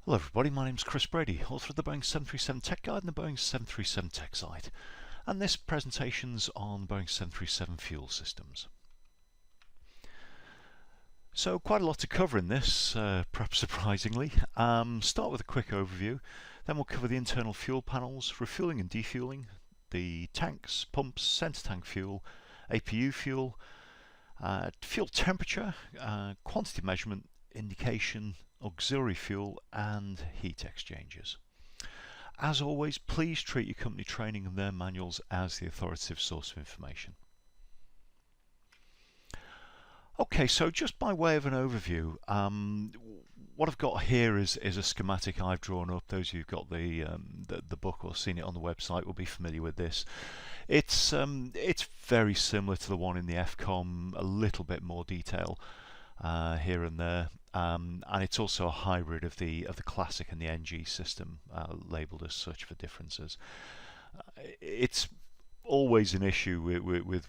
Hello everybody, my name's Chris Brady, author of the Boeing 737 Tech Guide and the Boeing 737 Tech Site. And this presentation's on Boeing 737 fuel systems. So quite a lot to cover in this, perhaps surprisingly. Start with a quick overview, then we'll cover the internal fuel panels, refueling and defueling, the tanks, pumps, center tank fuel, APU fuel, fuel temperature, quantity measurement, indication, auxiliary fuel and heat exchangers. As always, please treat your company training and their manuals as the authoritative source of information. Okay, so just by way of an overview, what I've got here is a schematic I've drawn up. Those of you who've got the book or seen it on the website will be familiar with this. It's very similar to the one in the FCOM, a little bit more detail here and there, and it's also a hybrid of the classic and the NG system, labelled as such for differences. It's always an issue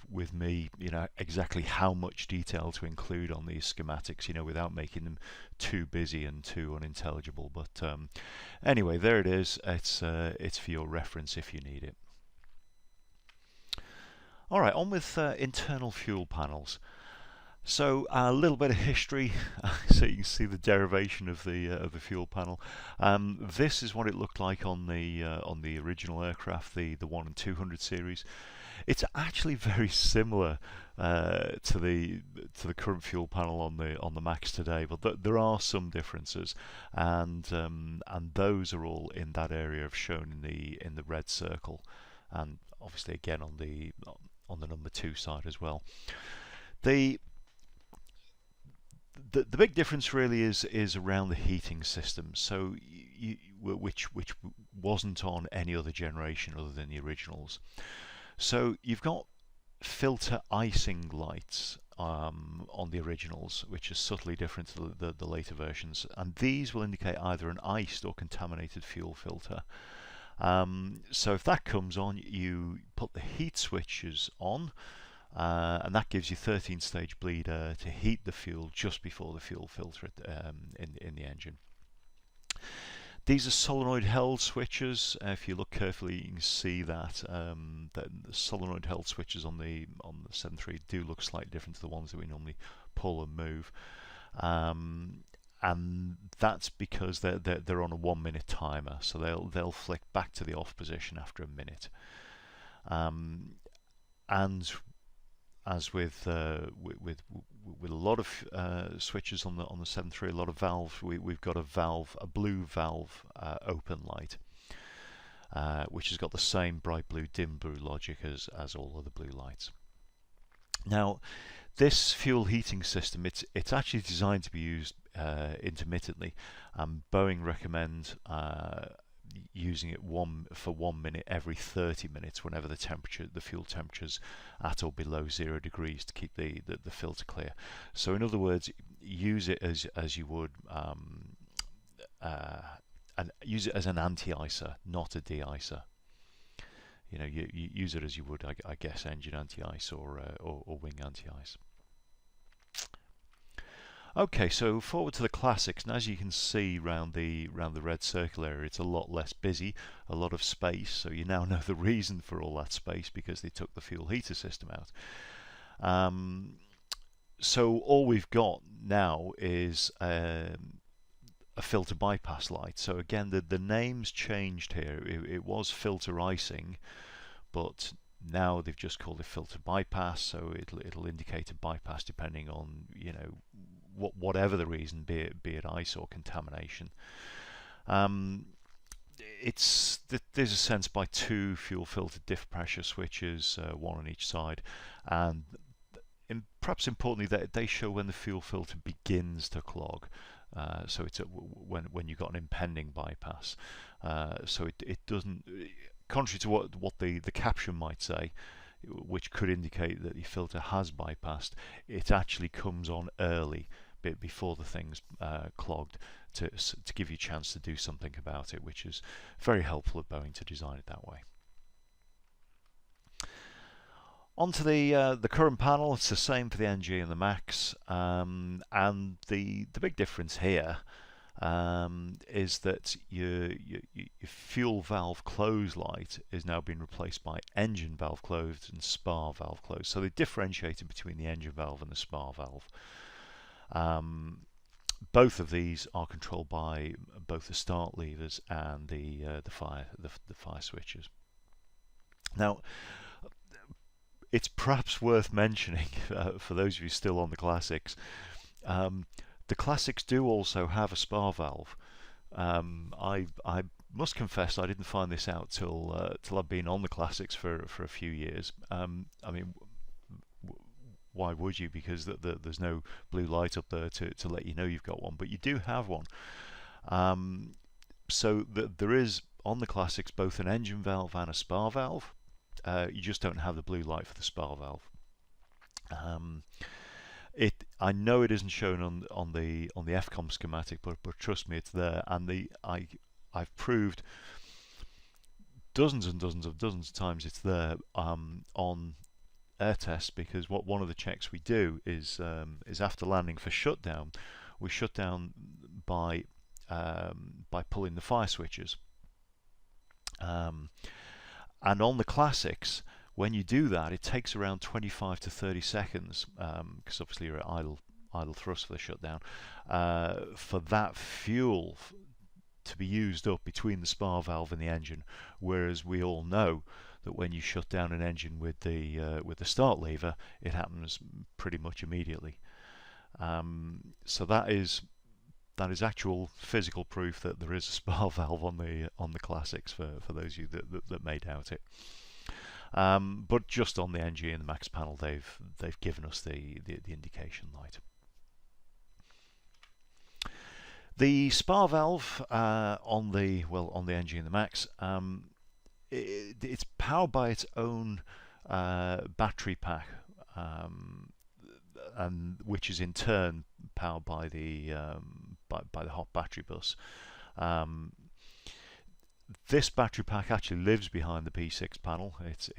with me, exactly how much detail to include on these schematics, without making them too busy and too unintelligible. But anyway, there it is. It's for your reference if you need it. All right, on with internal fuel panels. So a little bit of history, so you can see the derivation of the fuel panel. This is what it looked like on the original aircraft, the 1 and 200 series. It's actually very similar to the current fuel panel on the Max today, but there are some differences, and those are all in that area of shown in the red circle, and obviously again on the number 2 side as well. The big difference really is around the heating system, so which wasn't on any other generation other than the originals. So you've got filter icing lights on the originals, which is subtly different to the later versions, and these will indicate either an iced or contaminated fuel filter. So if that comes on, you put the heat switches on, and that gives you 13-stage bleed air to heat the fuel just before the fuel filter in the engine. These are solenoid held switches. If you look carefully, you can see that the solenoid held switches on the 7.3 do look slightly different to the ones that we normally pull and move, and that's because they're on a 1-minute timer, so they'll flick back to the off position after a minute. And as with a lot of switches on the 7.3, a lot of valves, we've got a blue valve open light, which has got the same bright blue, dim blue logic as all other blue lights. Now, this fuel heating system, it's actually designed to be used intermittently, and Boeing recommend using it for 1 minute every 30 minutes whenever the fuel temperature's at or below 0 degrees to keep the filter clear. So in other words, use it as you would and use it as an anti-icer, not a de-icer. You use it as you would, I guess, engine anti-ice or wing anti-ice. Okay, so forward to the classics, and as you can see round the red circle area, it's a lot less busy, a lot of space. So you now know the reason for all that space, because they took the fuel heater system out. So all we've got now is a filter bypass light. So again, the name's changed here. It was filter icing, but now they've just called it filter bypass. So it'll indicate a bypass depending on whatever the reason, be it ice or contamination. There's a sense by 2 fuel filter diff pressure switches, 1 on each side, and perhaps importantly, that they show when the fuel filter begins to clog. So it's when you've got an impending bypass. So it doesn't, contrary to what the caption might say, which could indicate that the filter has bypassed, it actually comes on early, before the thing's clogged, to give you a chance to do something about it, which is very helpful of Boeing to design it that way. Onto the current panel, it's the same for the NG and the Max, and the big difference here is that your fuel valve close light is now being replaced by engine valve closed and spar valve closed. So they differentiated between the engine valve and the spar valve. Both of these are controlled by both the start levers and the fire switches. Now, it's perhaps worth mentioning for those of you still on the classics. The classics do also have a spar valve. I must confess I didn't find this out till I've been on the classics for a few years. I mean, why would you? Because there's no blue light up there to let you know you've got one, but you do have one. So there is on the classics both an engine valve and a spar valve. You just don't have the blue light for the spar valve. I know it isn't shown on the FCOM schematic, but trust me, it's there. And I've proved dozens and dozens of times it's there on air tests, because one of the checks we do is after landing for shutdown, we shut down by pulling the fire switches. And on the classics, when you do that, it takes around 25 to 30 seconds, because obviously you're at idle thrust for the shutdown, for that fuel to be used up between the spar valve and the engine. Whereas we all know that when you shut down an engine with the start lever, it happens pretty much immediately. So that is actual physical proof that there is a spar valve on the classics for those of you that may doubt it. But just on the NG and the Max panel, they've given us the indication light. The spar valve on the NG and the Max, it's powered by its own battery pack, and which is in turn powered by the hot battery bus. This battery pack actually lives behind the P6 panel. It's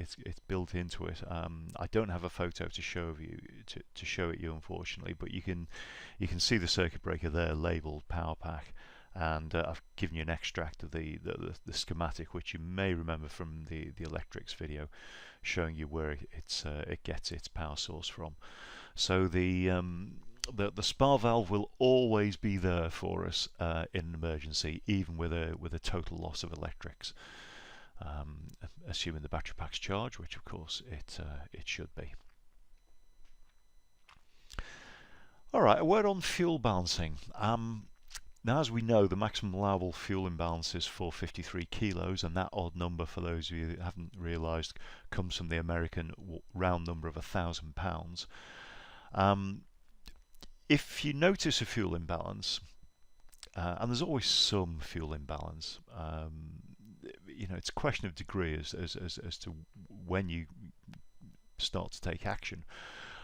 built into it. I don't have a photo to show it you, unfortunately, but you can see the circuit breaker there labelled power pack, and I've given you an extract of the schematic, which you may remember from the electrics video, showing you where it gets its power source from. So the spar valve will always be there for us in an emergency, even with a total loss of electrics, assuming the battery pack's charged, which of course it should be. All right, a word on fuel balancing. Now, as we know, the maximum allowable fuel imbalance is 453 kilos, and that odd number, for those of you that haven't realised, comes from the American round number of £1,000. If you notice a fuel imbalance, and there's always some fuel imbalance, it's a question of degree as to when you start to take action.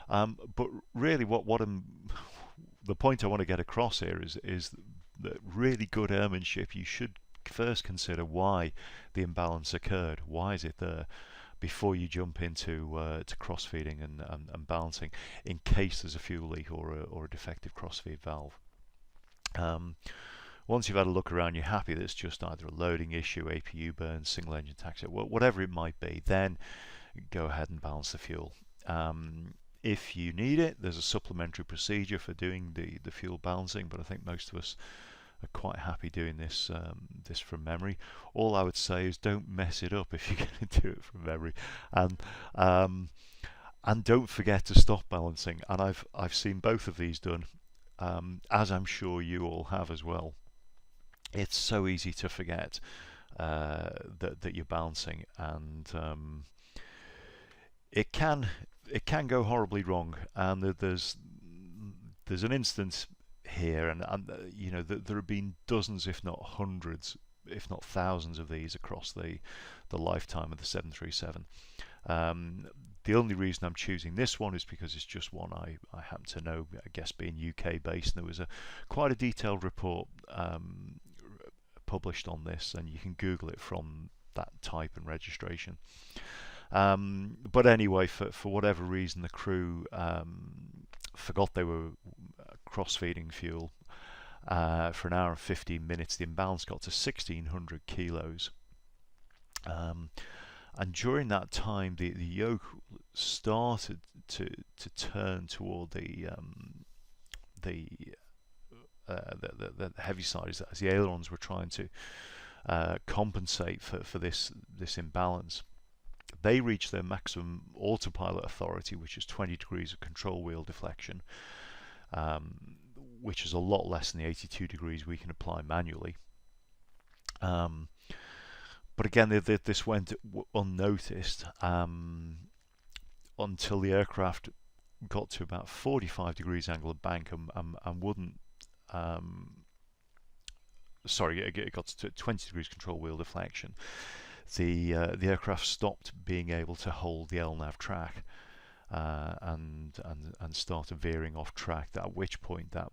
But really, the point I want to get across here is that really good airmanship, you should first consider why the imbalance occurred. Why is it there? Before you jump into to cross-feeding and balancing, in case there's a fuel leak or a defective cross-feed valve. Once you've had a look around, you're happy that it's just either a loading issue, APU burn, single engine taxi, whatever it might be, then go ahead and balance the fuel. If you need it, there's a supplementary procedure for doing the fuel balancing, but I think most of us are quite happy doing this from memory. All I would say is don't mess it up if you're going to do it from memory, and don't forget to stop balancing. And I've seen both of these done, as I'm sure you all have as well. It's so easy to forget that you're balancing, and it can go horribly wrong. And there's an instance here, and there have been dozens, if not hundreds, if not thousands of these across the lifetime of the 737. The only reason I'm choosing this one is because it's just one I happen to know, I guess being UK based, and there was quite a detailed report published on this, and you can Google it from that type and registration. But anyway, for whatever reason, the crew forgot they were cross-feeding fuel, for an hour and 15 minutes. The imbalance got to 1,600 kilos. And during that time, the yoke started to turn toward the heavy side as the ailerons were trying to compensate for this imbalance. They reached their maximum autopilot authority, which is 20 degrees of control wheel deflection, which is a lot less than the 82 degrees we can apply manually. But again, this went unnoticed until the aircraft got to about 45 degrees angle of bank and wouldn't. Sorry, it got to 20 degrees control wheel deflection. The aircraft stopped being able to hold the LNAV track and started veering off track. At which point that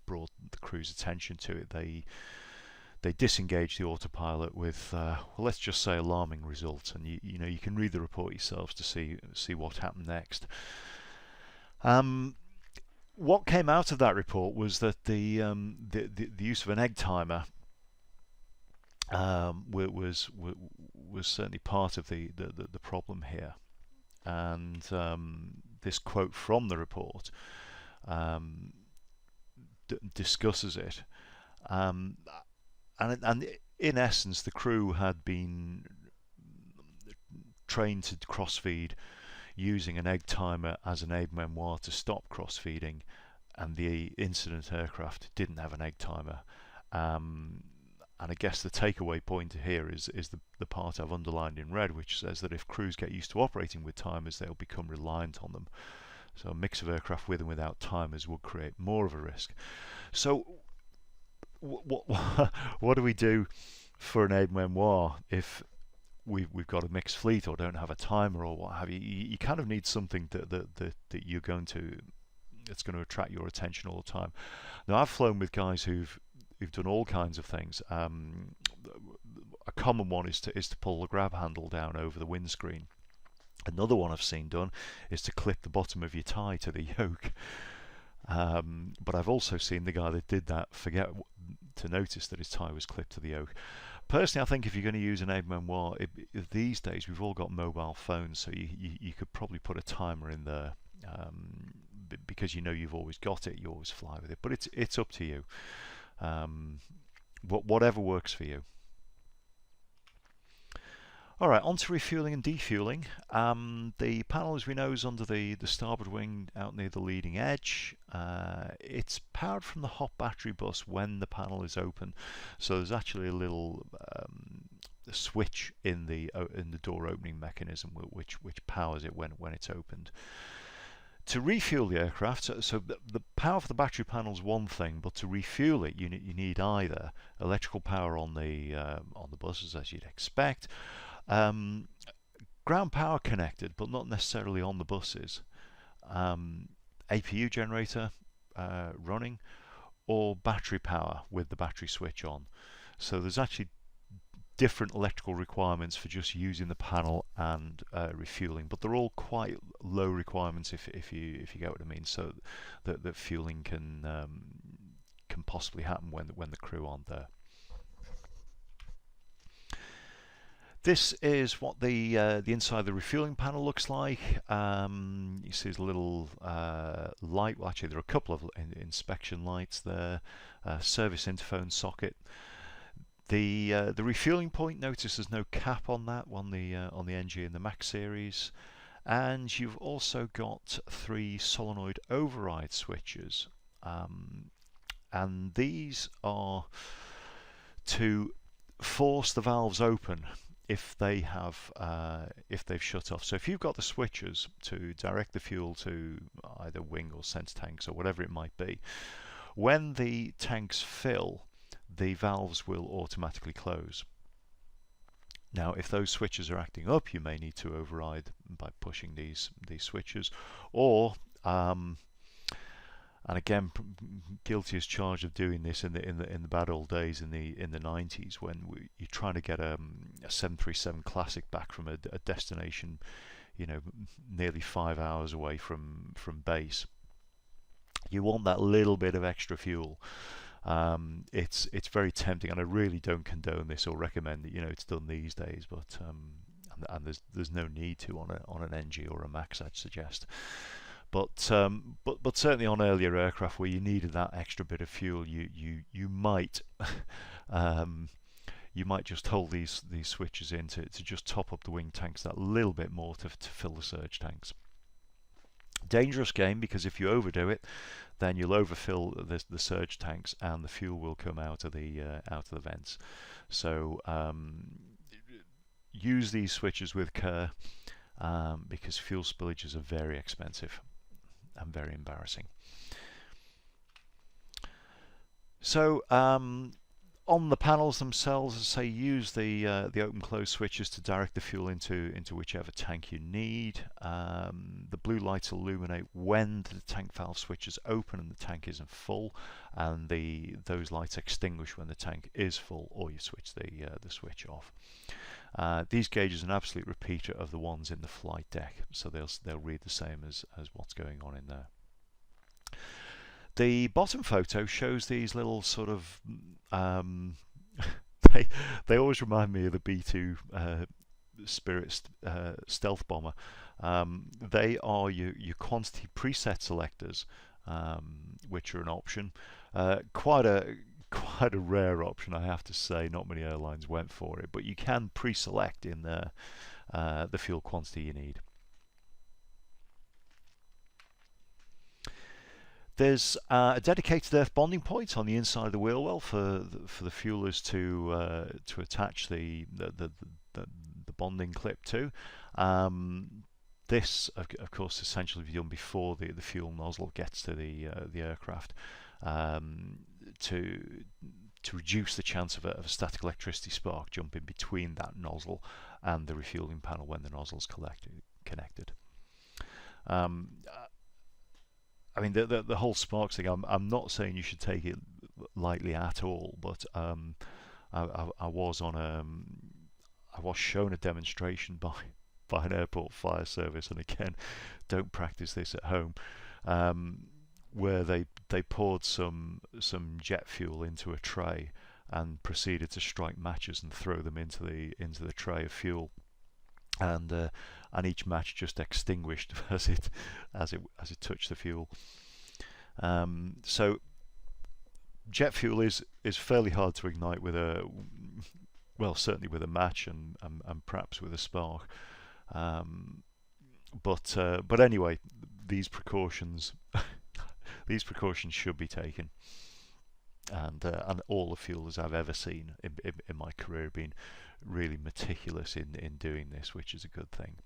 brought the crew's attention to it. They disengaged the autopilot with, well, let's just say, alarming results. And you can read the report yourselves to see what happened next. What came out of that report was that the use of an egg timer was certainly part of the problem here. And this quote from the report discusses it. And in essence, the crew had been trained to cross-feed using an egg timer as an aide-memoire to stop cross-feeding, and the incident aircraft didn't have an egg timer. And I guess the takeaway point here is the part I've underlined in red, which says that if crews get used to operating with timers, they'll become reliant on them. So a mix of aircraft with and without timers would create more of a risk. So what do we do for an aide-memoire if we've got a mixed fleet or don't have a timer or what have you? You kind of need something that you're going to, that's going to attract your attention all the time. Now, I've flown with guys who've done all kinds of things. A common one is to pull the grab handle down over the windscreen. Another one I've seen done is to clip the bottom of your tie to the yoke. But I've also seen the guy that did that forget to notice that his tie was clipped to the yoke. Personally, I think if you're going to use an aide-memoire, these days we've all got mobile phones, so you could probably put a timer in there, because you've always got it, you always fly with it. But it's up to you. Whatever works for you. All right, on to refueling and defueling. The panel, as we know, is under the starboard wing out near the leading edge. It's powered from the hot battery bus when the panel is open. So there's actually a little switch in the door opening mechanism which powers it when it's opened. To refuel the aircraft, so the power for the battery panel is one thing, but to refuel it, you need either electrical power on the buses, as you'd expect, ground power connected, but not necessarily on the buses, APU generator running, or battery power with the battery switch on. So there's actually different electrical requirements for just using the panel and refueling, but they're all quite low requirements if you get what I mean. So that fueling can possibly happen when the crew aren't there. This is what the inside of the refueling panel looks like. You see there's a little light. Well, actually, there are a couple of inspection lights there. Service interphone socket. The refueling point, notice there's no cap on that on the NG and the Max series, and you've also got 3 solenoid override switches, and these are to force the valves open if they've shut off. So if you've got the switches to direct the fuel to either wing or sense tanks or whatever it might be, when the tanks fill, the valves will automatically close. Now, if those switches are acting up, you may need to override by pushing these switches, or and again, guilty as charged of doing this in the bad old days in the 90s when you're trying to get a 737 Classic back from a destination, nearly 5 hours away from base. You want that little bit of extra fuel. It's very tempting, and I really don't condone this or recommend that it's done these days. But and there's no need to on an NG or a Max, I'd suggest. But certainly on earlier aircraft where you needed that extra bit of fuel, you might um, you might just hold these switches in to just top up the wing tanks that little bit more to fill the surge tanks. Dangerous game, because if you overdo it, then you'll overfill the surge tanks and the fuel will come out of the vents. So use these switches with care, because fuel spillages are very expensive and very embarrassing. So on the panels themselves, as I say, use the open-close switches to direct the fuel into whichever tank you need. The blue lights illuminate when the tank valve switch is open and the tank isn't full, and those lights extinguish when the tank is full, or you switch the switch off. These gauges are an absolute repeater of the ones in the flight deck, so they'll read the same as what's going on in there. The bottom photo shows these little sort of they always remind me of the B-2 Spirit stealth bomber. They are your quantity preset selectors, which are an option. Quite a rare option, I have to say. Not many airlines went for it, but you can pre-select in there the fuel quantity you need. There's a dedicated earth bonding point on the inside of the wheel well for the fuelers to attach the bonding clip to. This, of course, essentially be done before the fuel nozzle gets to the aircraft, to reduce the chance of a static electricity spark jumping between that nozzle and the refueling panel when the nozzle's connected. I mean, the whole sparks thing, I'm not saying you should take it lightly at all, but I was shown a demonstration by an airport fire service, and again, don't practice this at home, where they poured some jet fuel into a tray and proceeded to strike matches and throw them into the tray of fuel. And each match just extinguished as it touched the fuel. So jet fuel is fairly hard to ignite with certainly with a match and perhaps with a spark. But anyway, these precautions should be taken. And all the fuelers I've ever seen in my career have been really meticulous in doing this, which is a good thing.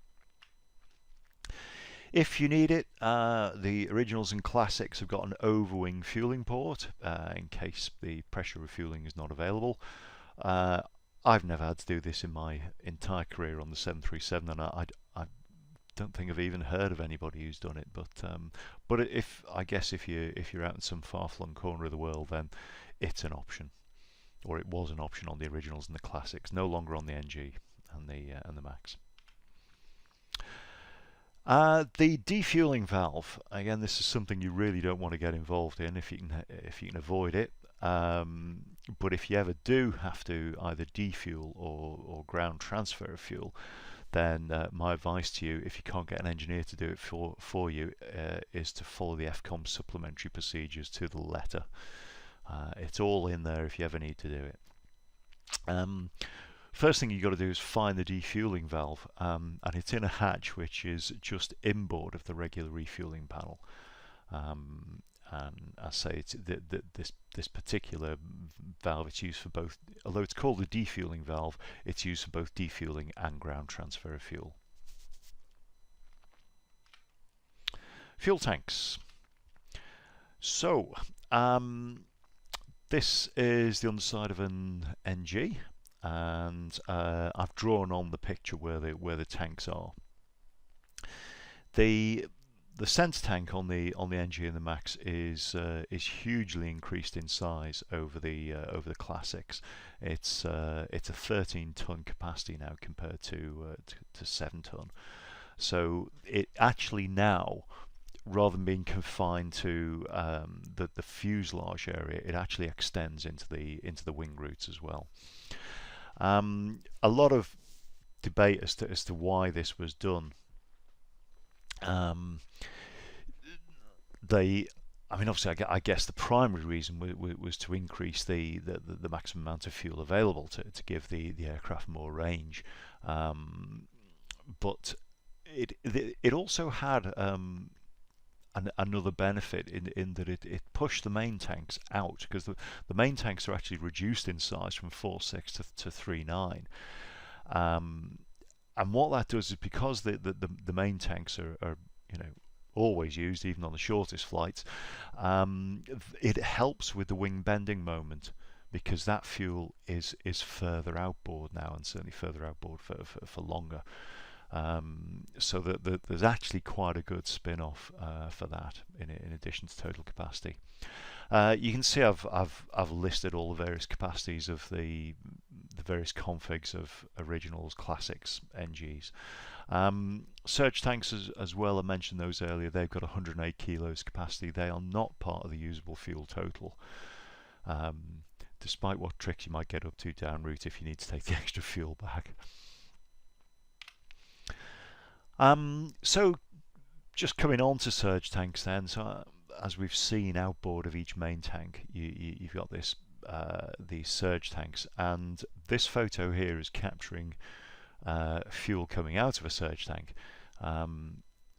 If you need it, the originals and classics have got an overwing fueling port in case the pressure refueling is not available. I've never had to do this in my entire career on the 737, and I don't think I've even heard of anybody who's done it. But I guess if you're out in some far-flung corner of the world, then it's an option, or it was an option on the originals and the classics. No longer on the NG and the Max. The defueling valve, again, this is something you really don't want to get involved in if you can avoid it. But if you ever do have to either defuel or ground transfer fuel, then my advice to you, if you can't get an engineer to do it for you, is to follow the FCOMs supplementary procedures to the letter. It's all in there if you ever need to do it. First thing you've got to do is find the defueling valve, and it's in a hatch which is just inboard of the regular refueling panel. And I say this particular valve, it's used for both, although it's called a defueling valve, it's used for both defueling and ground transfer of fuel. Fuel tanks. So this is the underside of an NG, and I've drawn on the picture where the tanks are. The center tank on the NG and the Max is hugely increased in size over the classics. It's a 13-ton capacity now compared to 7-ton. So it actually now rather than being confined to the fuselage area, it actually extends into the wing roots as well. A lot of debate as to why this was done. I mean, obviously, I guess the primary reason was to increase the maximum amount of fuel available to give the aircraft more range. But it also had another benefit in that it pushed the main tanks out, because the main tanks are actually reduced in size from 4.6 to 3.9. And what that does is, because the main tanks are always used, even on the shortest flights, it helps with the wing bending moment, because that fuel is further outboard now, and certainly further outboard for longer. So that there's actually quite a good spin-off for that, in addition to total capacity. You can see I've listed all the various capacities of the various configs of originals, classics, NGs. Surge tanks as well, I mentioned those earlier. They've got 108 kilos capacity. They are not part of the usable fuel total, despite what tricks you might get up to down route if you need to take the extra fuel back. So just coming on to surge tanks then, so as we've seen, outboard of each main tank, you've got these surge tanks, and this photo here is capturing fuel coming out of a surge tank.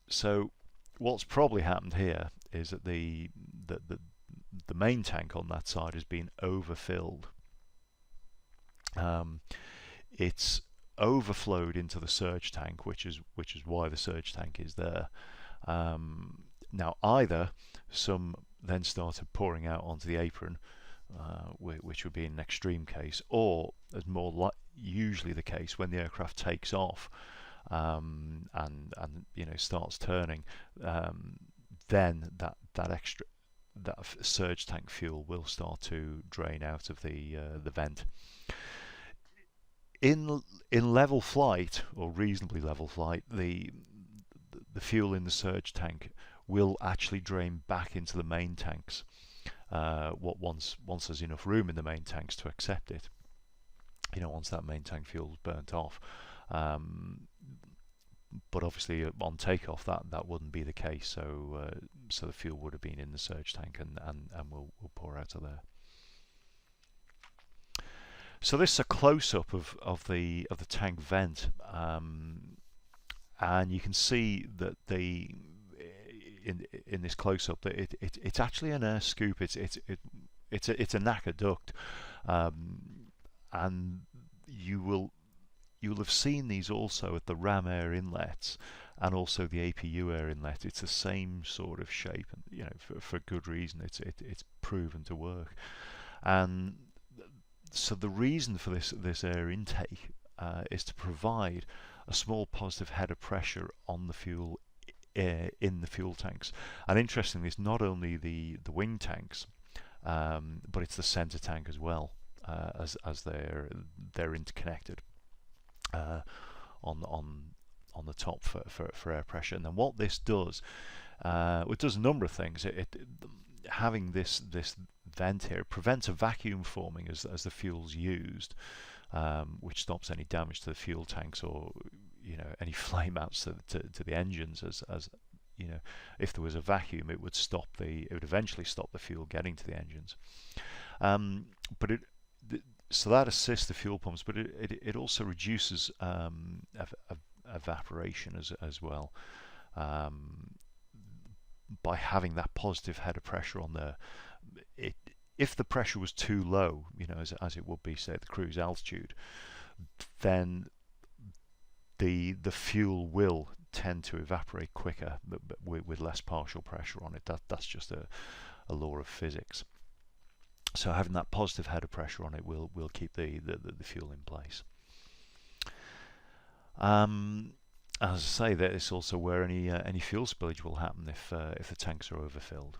So what's probably happened here is that the main tank on that side has been overfilled. It's overflowed into the surge tank, which is why the surge tank is there. Now, either some then started pouring out onto the apron, which would be an extreme case, or, as usually the case, when the aircraft takes off and starts turning, then that surge tank fuel will start to drain out of the vent. In level flight, or reasonably level flight, the fuel in the surge tank will actually drain back into the main tanks. Once there's enough room in the main tanks to accept it, once that main tank fuel is burnt off. But obviously on takeoff that wouldn't be the case, so the fuel would have been in the surge tank and will pour out of there. So this is a close-up of the tank vent, and you can see that in this close-up that it's actually an air scoop. It's a Naka duct, and you will have seen these also at the ram air inlets and also the APU air inlet. It's the same sort of shape, and for good reason. It's proven to work. And so the reason for this air intake is to provide a small positive head of pressure on the fuel in the fuel tanks. And interestingly, it's not only the wing tanks, but it's the center tank as well, as they're interconnected on the top for air pressure. And then what this does, it does a number of things. Having this vent here prevents a vacuum forming as the fuel's used, which stops any damage to the fuel tanks or any flame outs to the engines. As if there was a vacuum, it would eventually stop the fuel getting to the engines. So that assists the fuel pumps, but it also reduces evaporation as well, by having that positive head of pressure on there. If the pressure was too low, as it would be, say, at the cruise altitude, then the fuel will tend to evaporate quicker, but with less partial pressure on it. That's just a law of physics. So having that positive head of pressure on it will keep the fuel in place. As I say, that is also where any fuel spillage will happen if the tanks are overfilled.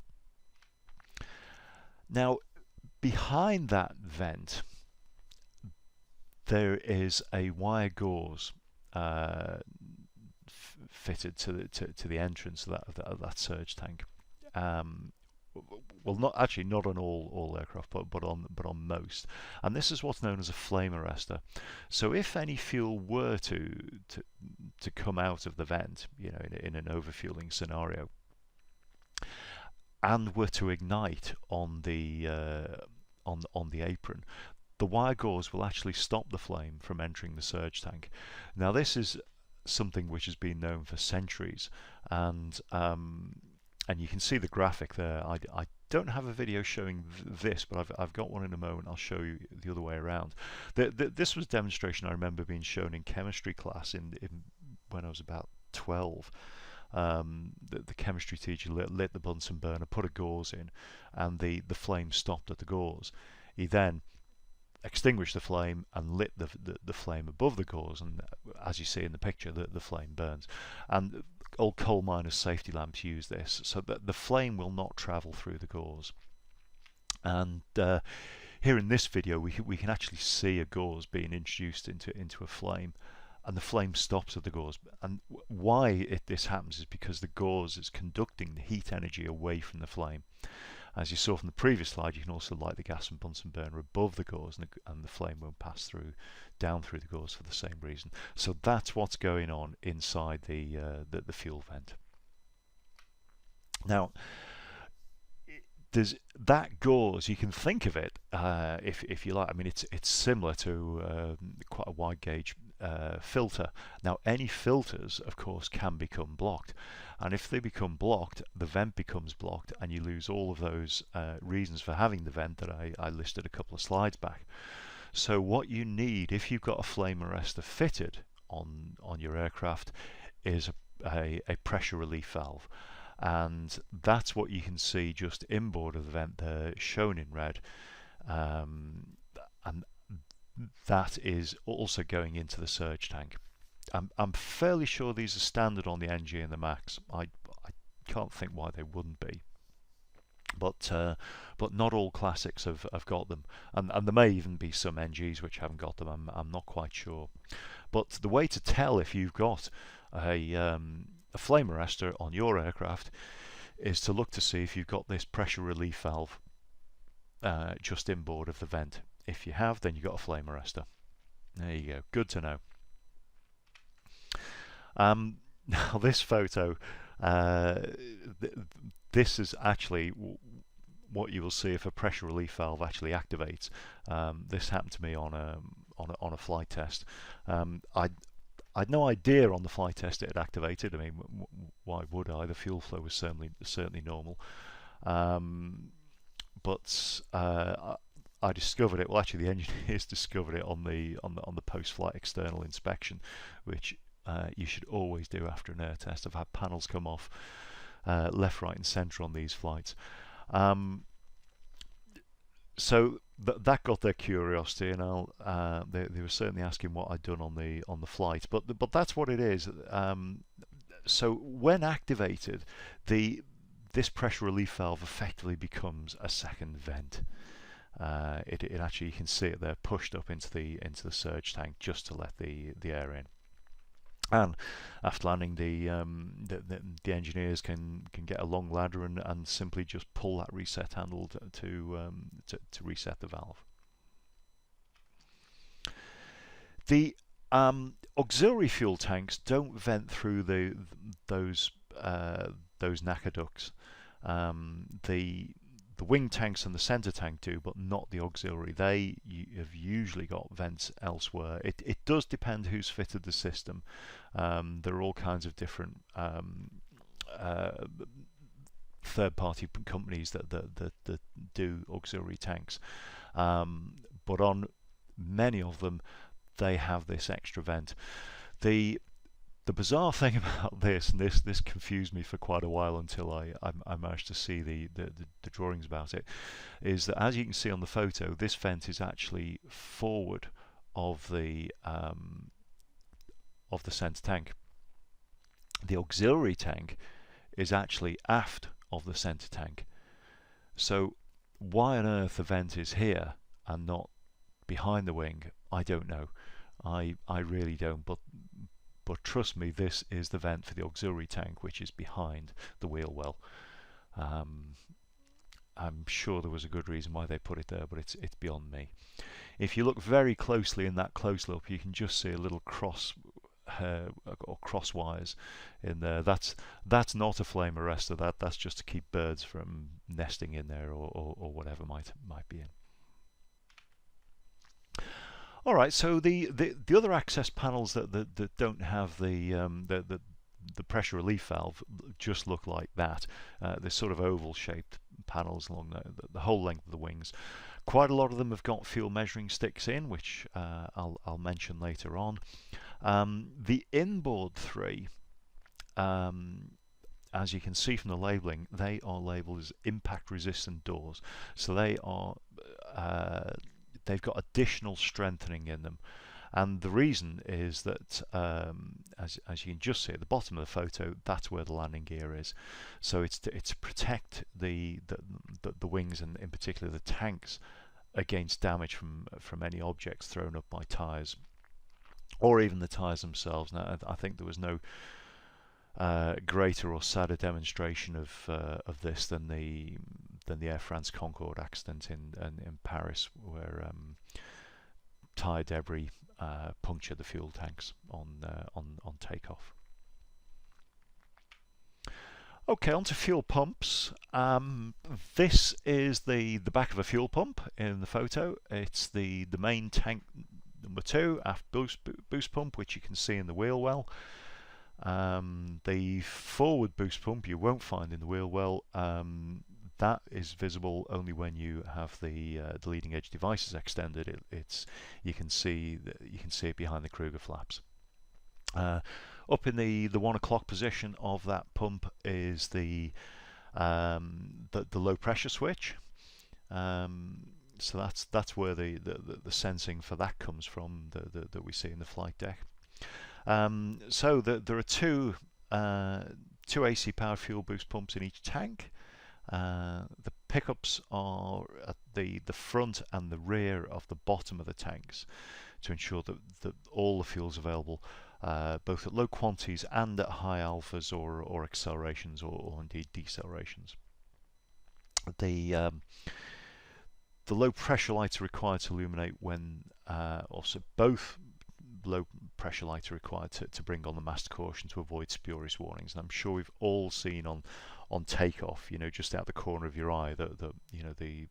Now, behind that vent, there is a wire gauze fitted to the entrance of that surge tank. Well, not on all aircraft, but on most. And this is what's known as a flame arrestor. So if any fuel were to come out of the vent, in an overfueling scenario, and were to ignite on the apron, the wire gauze will actually stop the flame from entering the surge tank. Now, this is something which has been known for centuries, and you can see the graphic there. I don't have a video showing this, but I've got one in a moment. I'll show you the other way around. This was a demonstration I remember being shown in chemistry class when I was about 12. The chemistry teacher lit the Bunsen burner, put a gauze in, and the flame stopped at the gauze. He then extinguished the flame and lit the flame above the gauze, and as you see in the picture, the flame burns. And old coal miners' safety lamps use this, so that the flame will not travel through the gauze. And here in this video, we can actually see a gauze being introduced into a flame, and the flame stops at the gauze. And why this happens is because the gauze is conducting the heat energy away from the flame. As you saw from the previous slide, you can also light the gas and Bunsen burner above the gauze, and the flame won't pass down through the gauze for the same reason. So that's what's going on inside the fuel vent. Now, there's that gauze. You can think of it, if you like. I mean, it's similar to quite a wide gauge filter. Now, any filters, of course, can become blocked, and if they become blocked, the vent becomes blocked, and you lose all of those reasons for having the vent that I listed a couple of slides back. So what you need, if you've got a flame arrestor fitted on your aircraft, is a pressure relief valve. And that's what you can see just inboard of the vent there, shown in red, and that is also going into the surge tank. I'm fairly sure these are standard on the NG and the Max. I can't think why they wouldn't be, but not all classics have got them, and there may even be some NGs which haven't got them. I'm not quite sure. But the way to tell if you've got a flame arrestor on your aircraft is to look to see if you've got this pressure relief valve just inboard of the vent. If you have, then you've got a flame arrestor. There you go. Good to know. Now this photo, this is actually what you will see if a pressure relief valve actually activates. This happened to me on a flight test. I had no idea on the flight test it had activated. I mean, why would I? The fuel flow was certainly normal. But I discovered it. Well, actually, the engineers discovered it on the post-flight external inspection, which you should always do after an air test. I've had panels come off left, right, and centre on these flights. So that got their curiosity, and they were certainly asking what I'd done on the flight. But that's what it is. So when activated, this pressure relief valve effectively becomes a second vent. It actually, you can see it there, pushed up into the surge tank just to let the air in. And after landing, the engineers can get a long ladder and simply just pull that reset handle to reset the valve. The auxiliary fuel tanks don't vent through those NACA ducts. The wing tanks and the center tank do, but not the auxiliary. They have usually got vents elsewhere. It does depend who's fitted the system. There are all kinds of different third-party companies that do auxiliary tanks, but on many of them they have this extra vent. The bizarre thing about this, and this confused me for quite a while until I managed to see the drawings about it, is that as you can see on the photo, this vent is actually forward of the center tank. The auxiliary tank is actually aft of the center tank. So why on earth the vent is here and not behind the wing, I don't know. I really don't, but but trust me, this is the vent for the auxiliary tank, which is behind the wheel well. I'm sure there was a good reason why they put it there, but it's beyond me. If you look very closely in that close look, you can just see a little cross or cross wires in there. That's not a flame arrestor. That's just to keep birds from nesting in there or whatever might be in. All right, so the other access panels that don't have the pressure relief valve just look like that. They're sort of oval-shaped panels along the whole length of the wings. Quite a lot of them have got fuel measuring sticks in, which I'll mention later on. The inboard three, as you can see from the labelling, they are labelled as impact-resistant doors. So they are they've got additional strengthening in them, and the reason is that as you can just see at the bottom of the photo, that's where the landing gear is. So it's to protect the wings, and in particular the tanks, against damage from any objects thrown up by tyres, or even the tyres themselves. Now I think there was no greater or sadder demonstration of this than the Air France Concorde accident in Paris, where tyre debris punctured the fuel tanks on takeoff. Okay, on to fuel pumps. This is the back of a fuel pump in the photo. It's the main tank number 2 aft boost pump, which you can see in the wheel well. The forward boost pump you won't find in the wheel well. That is visible only when you have the leading edge devices extended. You can see it behind the Kruger flaps. Up in the 1 o'clock position of that pump is the low pressure switch. So that's where the sensing for that comes from, that we see in the flight deck. So there are two AC powered fuel boost pumps in each tank. The pickups are at the front and the rear of the bottom of the tanks to ensure that all the fuel is available, both at low quantities and at high alphas or accelerations or indeed decelerations. The low pressure lights are required to illuminate when also both low pressure lights are required to bring on the master caution to avoid spurious warnings. And I'm sure we've all seen on takeoff, just out the corner of your eye, the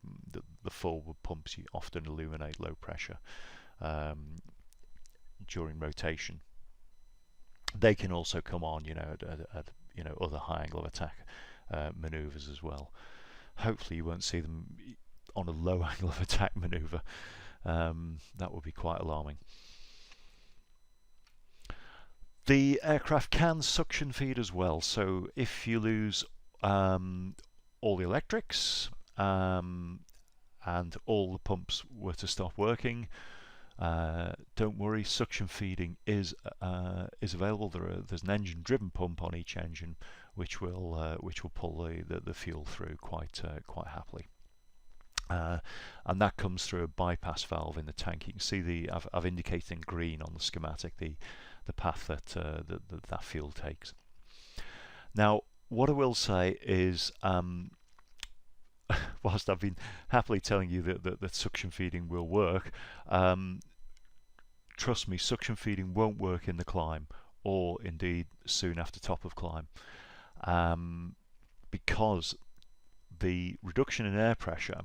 forward pumps often illuminate low pressure during rotation. They can also come on, at other high angle of attack maneuvers as well. Hopefully you won't see them on a low angle of attack maneuver. That would be quite alarming. The aircraft can suction feed as well, so if you lose all the electrics and all the pumps were to stop working, don't worry, suction feeding is available. There's an engine-driven pump on each engine, which will pull the fuel through quite happily. And that comes through a bypass valve in the tank. You can see I've indicated in green on the schematic the path that fuel takes. Now, what I will say is, whilst I've been happily telling you that suction feeding will work, trust me, suction feeding won't work in the climb, or indeed soon after top of climb, because the reduction in air pressure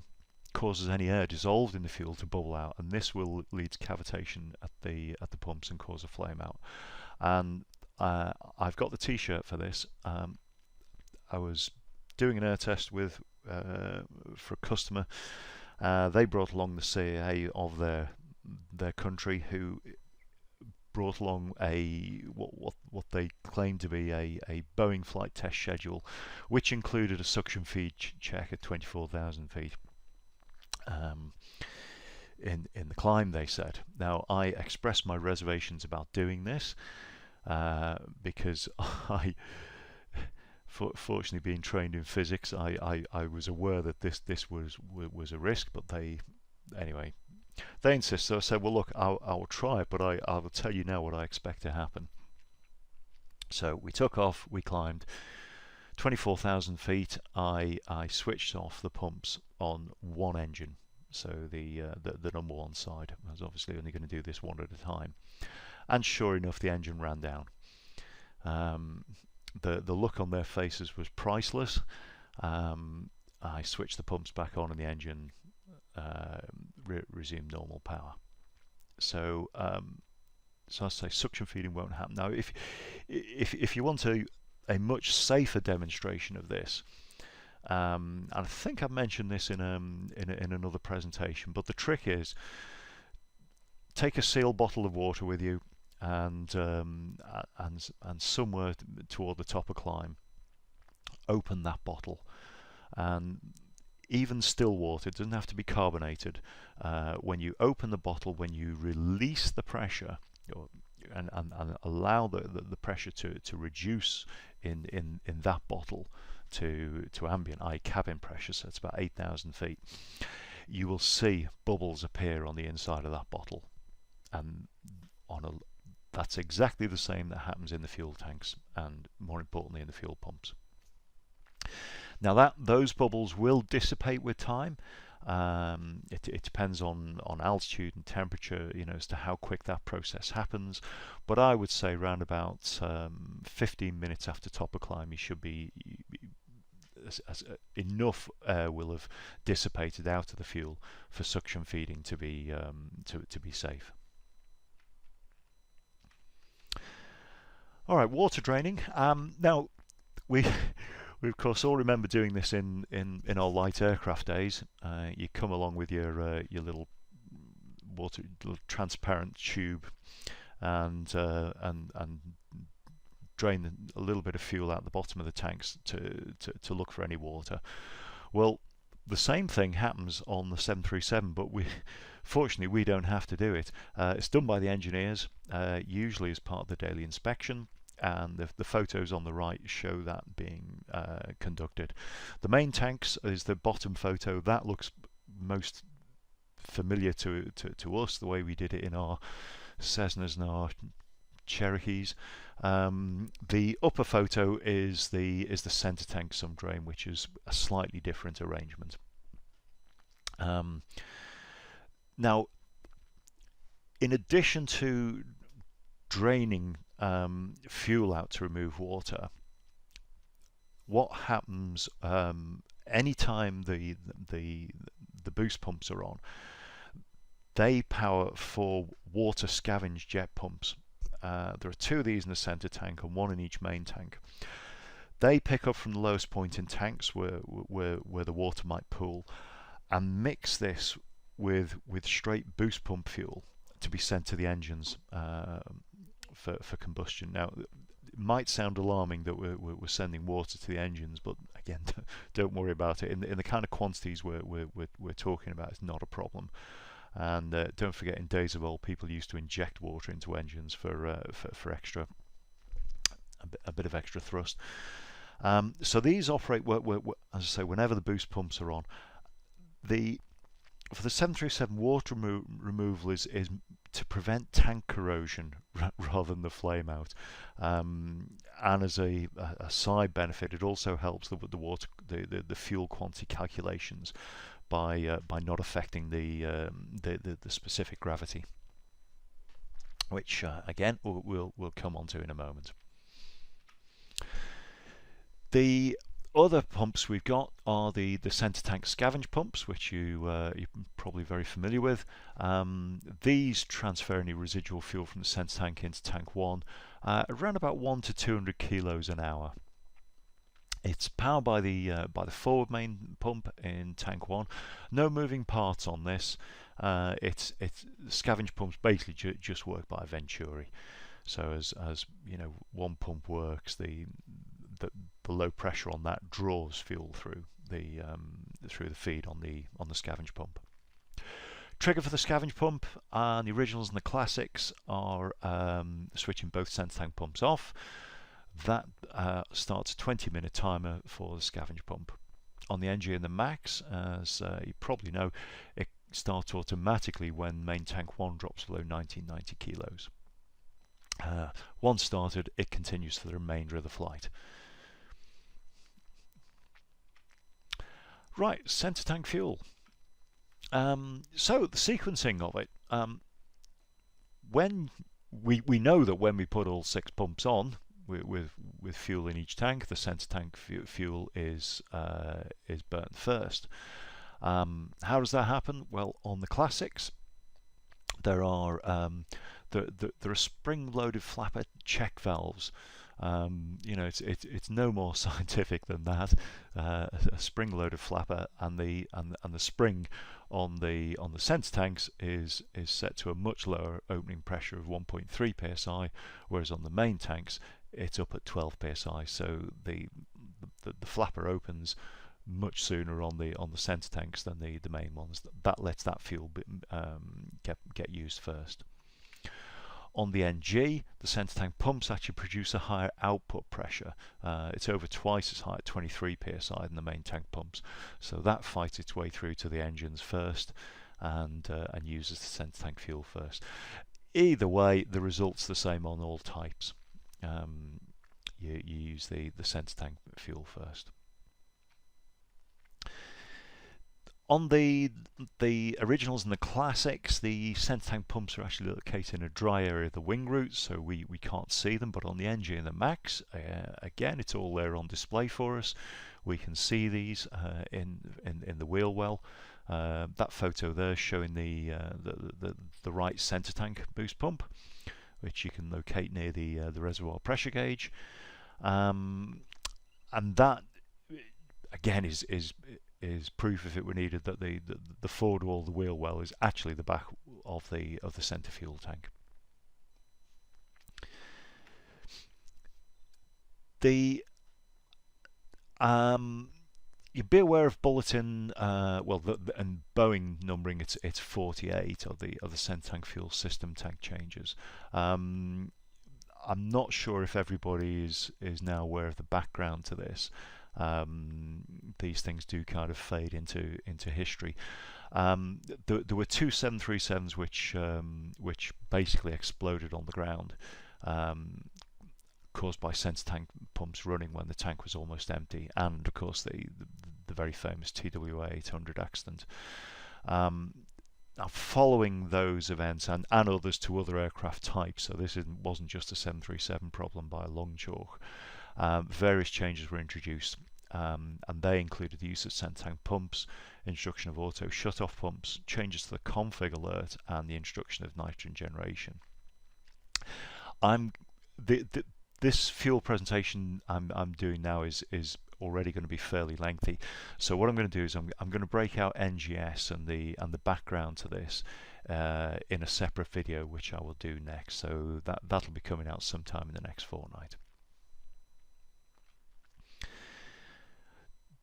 causes any air dissolved in the fuel to bubble out, and this will lead to cavitation at the pumps and cause a flame out. And I've got the t-shirt for this. I was doing an air test for a customer. They brought along the CAA of their country, who brought along what they claimed to be a Boeing flight test schedule, which included a suction feed check at 24,000 feet. In the climb, they said. Now, I expressed my reservations about doing this because I, fortunately, being trained in physics, I was aware that this was a risk. But they insist. So I said, well, look, I will try it, but I will tell you now what I expect to happen. So we took off, we climbed 24,000 feet. I switched off the pumps on one engine. So the number one side. I was obviously only going to do this one at a time. And sure enough, the engine ran down. The look on their faces was priceless. I switched the pumps back on and the engine resumed normal power. So so I say suction feeding won't happen. Now, if you want a much safer demonstration of this, and I think I've mentioned this in another presentation, but the trick is take a sealed bottle of water with you, and somewhere toward the top of climb, open that bottle, and even still water, it doesn't have to be carbonated. When you open the bottle, when you release the pressure, and allow the pressure to reduce in that bottle to ambient, i.e. cabin pressure, so it's about 8,000 feet, you will see bubbles appear on the inside of that bottle, and that's exactly the same that happens in the fuel tanks, and more importantly in the fuel pumps. Now those bubbles will dissipate with time. It depends on altitude and temperature, as to how quick that process happens. But I would say around about 15 minutes after top of climb, you should be enough air will have dissipated out of the fuel for suction feeding to be safe. All right, water draining. Now we of course all remember doing this in our light aircraft days. You come along with your little transparent tube and drain a little bit of fuel out the bottom of the tanks to look for any water. Well, the same thing happens on the 737, but fortunately we don't have to do it. It's done by the engineers, usually as part of the daily inspection. And the photos on the right show that being conducted. The main tanks is the bottom photo. That looks most familiar to us, the way we did it in our Cessnas and our Cherokees. The upper photo is the center tank sump drain, which is a slightly different arrangement. Now, in addition to draining fuel out to remove water, what happens anytime the boost pumps are on, they power 4 water scavenge jet pumps. There are 2 of these in the center tank and 1 in each main tank. They pick up from the lowest point in tanks where the water might pool and mix this with straight boost pump fuel to be sent to the engines for combustion. Now, it might sound alarming that we're sending water to the engines, but again, don't worry about it. In the kind of quantities we're talking about, it's not a problem. And don't forget, in days of old, people used to inject water into engines for extra, a bit of extra thrust. So these operate, as I say, whenever the boost pumps are on. For the 737, water removal is to prevent tank corrosion rather than the flame out. And as a side benefit, it also helps the fuel quantity calculations by not affecting the specific gravity, which again we'll come on to in a moment. The other pumps we've got are the center tank scavenge pumps, which you're probably very familiar with. These transfer any residual fuel from the center tank into tank 1 around about 1 to 200 kilos an hour. It's powered by the forward main pump in tank 1. No moving parts on this. It's scavenge pumps basically just work by Venturi. So as you know, one pump works, the low pressure on that draws fuel through the feed on the scavenge pump. Trigger for the scavenge pump and the originals and the classics are switching both center tank pumps off. That starts a 20-minute timer for the scavenge pump. On the NG and the Max, as you probably know, it starts automatically when main tank 1 drops below 1990 kilos. Once started, it continues for the remainder of the flight. Right, centre tank fuel. So the sequencing of it. When we know that when we put all 6 pumps on with fuel in each tank, the centre tank fuel is burnt first. How does that happen? Well, on the classics, there are spring-loaded flapper check valves. It's no more scientific than that. A spring-loaded flapper, and the spring on the centre tanks is set to a much lower opening pressure of 1.3 psi, whereas on the main tanks it's up at 12 psi. So the flapper opens much sooner on the centre tanks than the main ones. That lets that fuel get used first. On the NG, the centre tank pumps actually produce a higher output pressure. It's over twice as high at 23 psi than the main tank pumps. So that fights its way through to the engines first and uses the centre tank fuel first. Either way, the result's the same on all types. You use the centre tank fuel first. On the originals and the classics, the centre tank pumps are actually located in a dry area of the wing roots, so we can't see them. But on the NG and the Max, again, it's all there on display for us. We can see these in the wheel well. That photo there showing the right centre tank boost pump, which you can locate near the reservoir pressure gauge, and that again is proof, if it were needed, that the forward wall of the wheel well is actually the back of the centre fuel tank. You be aware of bulletin, and Boeing numbering. It's 48 of the centre tank fuel system tank changes. I'm not sure if everybody is now aware of the background to this. These things do kind of fade into history. There were 2 737s which basically exploded on the ground, caused by centre tank pumps running when the tank was almost empty, and of course the very famous TWA 800 accident. Now, following those events and others to other aircraft types, so this wasn't just a 737 problem by a long chalk, various changes were introduced, and they included the use of centre tank pumps, introduction of auto shut-off pumps, changes to the config alert, and the introduction of nitrogen generation. This fuel presentation I'm doing now is already going to be fairly lengthy, so what I'm going to do is I'm going to break out NGS and the background to this in a separate video, which I will do next. So that'll be coming out sometime in the next fortnight.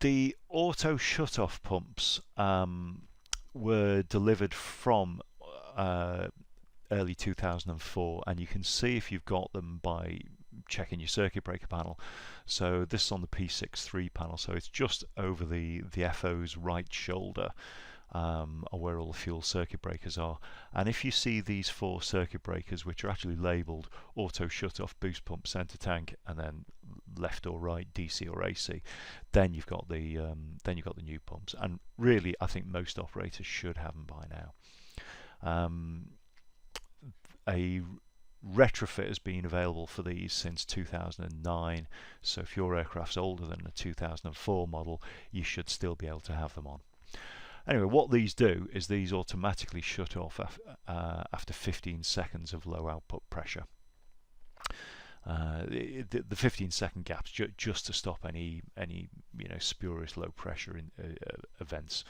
The auto shut-off pumps were delivered from early 2004, and you can see if you've got them by checking your circuit breaker panel. So this is on the P63 panel, so it's just over the FO's right shoulder, where all the fuel circuit breakers are. And if you see these 4 circuit breakers, which are actually labelled auto shut-off boost pump centre tank, and then left or right DC or AC, then you've got the new pumps. And really, I think most operators should have them by now. A retrofit has been available for these since 2009, so if your aircraft's older than a 2004 model, you should still be able to have them on. Anyway, what these do is these automatically shut off after 15 seconds of low output pressure. The 15-second gaps just to stop any spurious low pressure events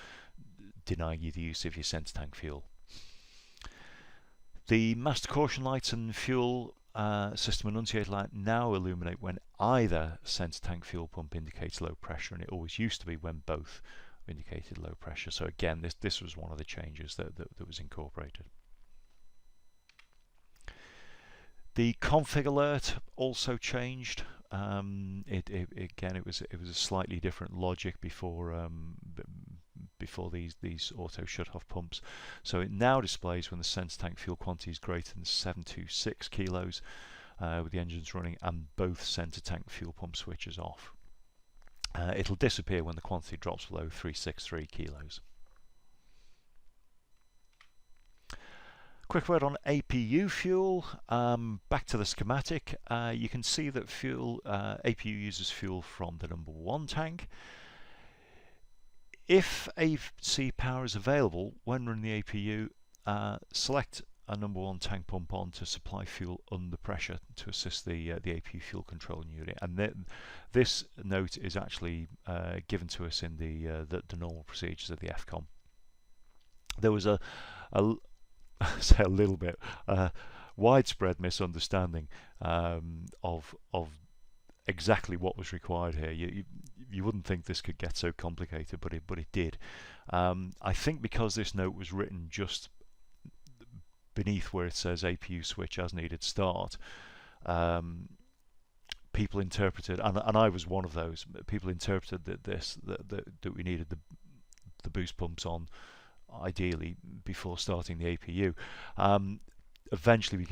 denying you the use of your centre tank fuel. The master caution lights and fuel system annunciator light now illuminate when either centre tank fuel pump indicates low pressure, and it always used to be when both indicated low pressure. So again, this was one of the changes that was incorporated. The config alert also changed. Again, it was a slightly different logic before before these auto shut-off pumps. So it now displays when the center tank fuel quantity is greater than 726 kilos with the engines running and both center tank fuel pump switches off. It'll disappear when the quantity drops below 363 kilos. Quick word on APU fuel. Back to the schematic. You can see that fuel APU uses fuel from the number 1 tank. If AC power is available when running the APU, select a number 1 tank pump on to supply fuel under pressure to assist the APU fuel control unit. And this note is actually given to us in the normal procedures of the FCOM. There was a say a little bit widespread misunderstanding of exactly what was required here. You wouldn't think this could get so complicated, but it did. I think because this note was written just beneath where it says APU switch as needed start, people interpreted, and I was one of those, people interpreted that we needed the boost pumps on ideally before starting the APU. Eventually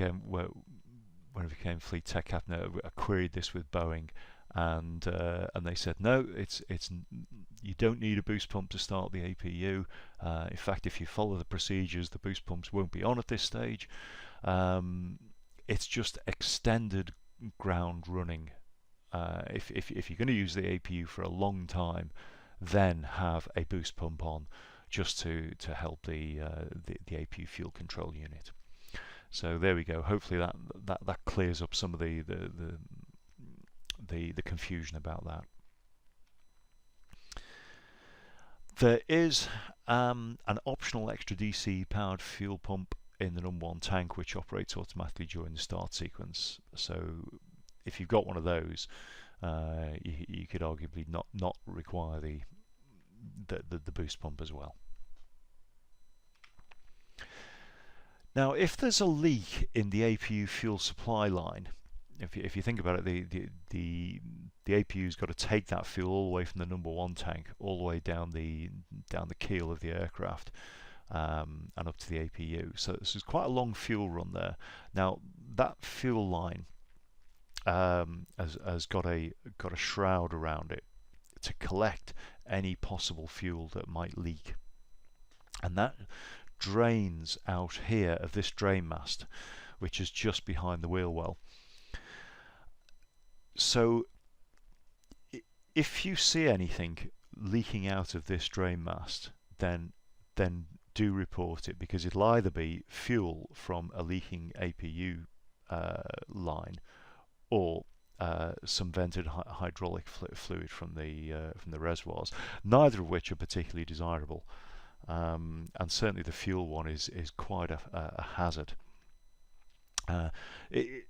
when it became Fleet Tech Captain, I queried this with Boeing, and they said no, it's you don't need a boost pump to start the APU. In fact, if you follow the procedures, the boost pumps won't be on at this stage. It's just extended ground running. If you're going to use the APU for a long time, then have a boost pump on, just to help the APU fuel control unit. So there we go. Hopefully that clears up some of the confusion about that. There is an optional extra DC powered fuel pump in the number 1 tank which operates automatically during the start sequence. So if you've got one of those, you could arguably not require the boost pump as well. Now, if there's a leak in the APU fuel supply line, if you think about it, the APU's got to take that fuel all the way from the number 1 tank all the way down the keel of the aircraft and up to the APU. So this is quite a long fuel run there. Now that fuel line has got a shroud around it to collect any possible fuel that might leak, and that drains out here of this drain mast, which is just behind the wheel well. So if you see anything leaking out of this drain mast, then do report it, because it'll either be fuel from a leaking APU line, or some vented hydraulic fluid from the reservoirs, neither of which are particularly desirable. And certainly the fuel one is quite a hazard.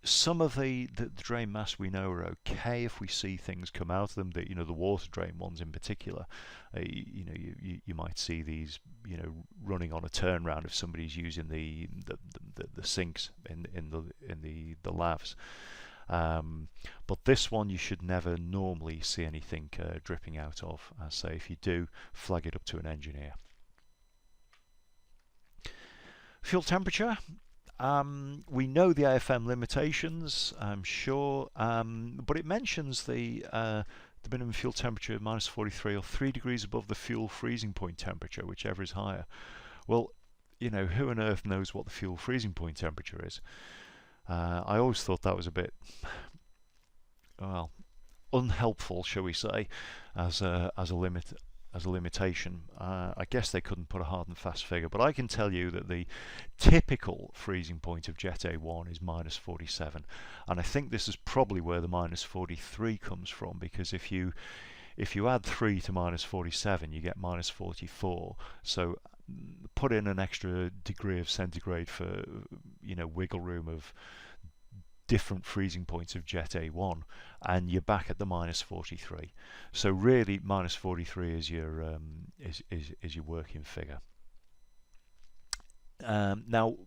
Some of the drain masts we know are okay if we see things come out of them. The water drain ones in particular, you might see these running on a turnaround if somebody's using the sinks in the lavs. But this one you should never normally see anything dripping out of. So if you do, flag it up to an engineer. Fuel temperature. We know the AFM limitations, I'm sure, but it mentions the minimum fuel temperature of -43 or 3 degrees above the fuel freezing point temperature, whichever is higher. Well, who on earth knows what the fuel freezing point temperature is? I always thought that was a bit, well, unhelpful, shall we say, as a limitation. I guess they couldn't put a hard and fast figure, but I can tell you that the typical freezing point of Jet A1 is -47, and I think this is probably where the -43 comes from, because if you add 3 to -47, you get -44. So put in an extra degree of centigrade for wiggle room of different freezing points of Jet A1, and you're back at the -43. So really, -43 is your is your working figure. Now,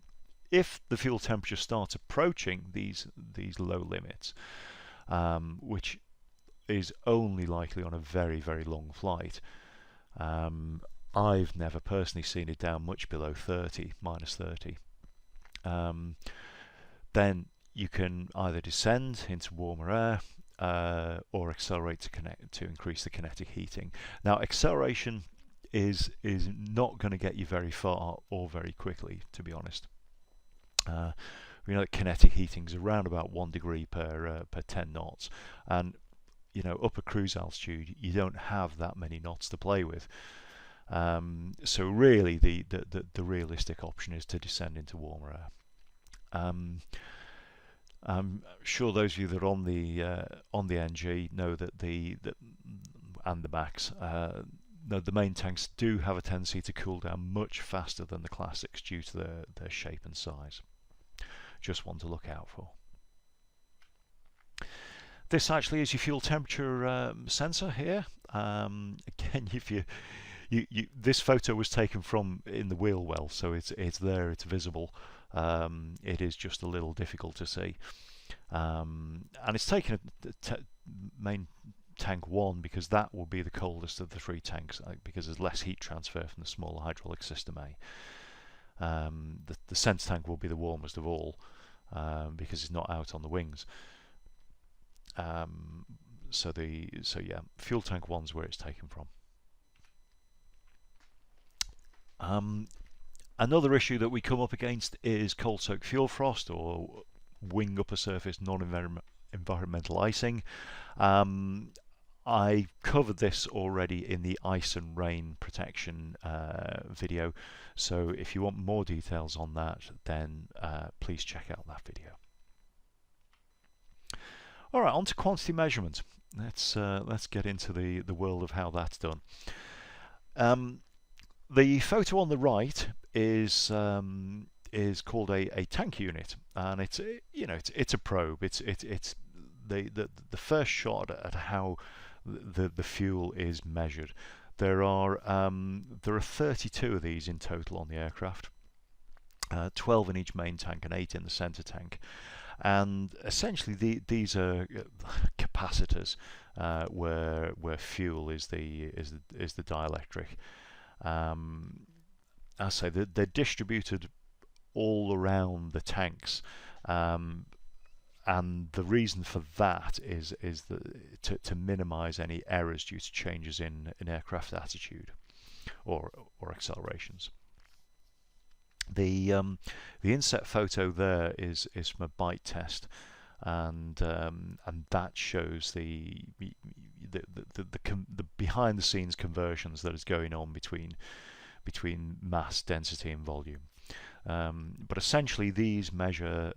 if the fuel temperature starts approaching these low limits, which is only likely on a very, very long flight, I've never personally seen it down much below 30, minus 30. Then you can either descend into warmer air or accelerate to increase the kinetic heating. Now, acceleration is not going to get you very far or very quickly, to be honest. We know that kinetic heating is around about 1 degree per 10 knots, and up at cruise altitude you don't have that many knots to play with. So really the realistic option is to descend into warmer air. I'm sure those of you that are on the NG know that and the Max, the main tanks do have a tendency to cool down much faster than the classics due to their shape and size. Just one to look out for. This actually is your fuel temperature sensor here. Again, if this photo was taken from in the wheel well, so it's there, it's visible. It is just a little difficult to see, and it's taken main tank 1 because that will be the coldest of the 3 tanks, because there's less heat transfer from the smaller hydraulic system A. The sense tank will be the warmest of all because it's not out on the wings. So yeah, fuel tank 1's where it's taken from. Another issue that we come up against is cold soaked fuel frost, or wing upper surface non-environmental icing. I covered this already in the ice and rain protection video, so if you want more details on that, then please check out that video. Alright, on to quantity measurement. Let's get into the world of how that's done. The photo on the right is called a tank unit, and it's a probe. It's the first shot at how the fuel is measured. There are 32 of these in total on the aircraft, 12 in each main tank and 8 in the center tank. And essentially these are capacitors where fuel is the dielectric. I say they're distributed all around the tanks, and the reason for that is to minimize any errors due to changes in aircraft attitude or accelerations. The inset photo there is from a bite test, and that shows the behind the scenes conversions that is going on between mass, density, and volume. But essentially, these measure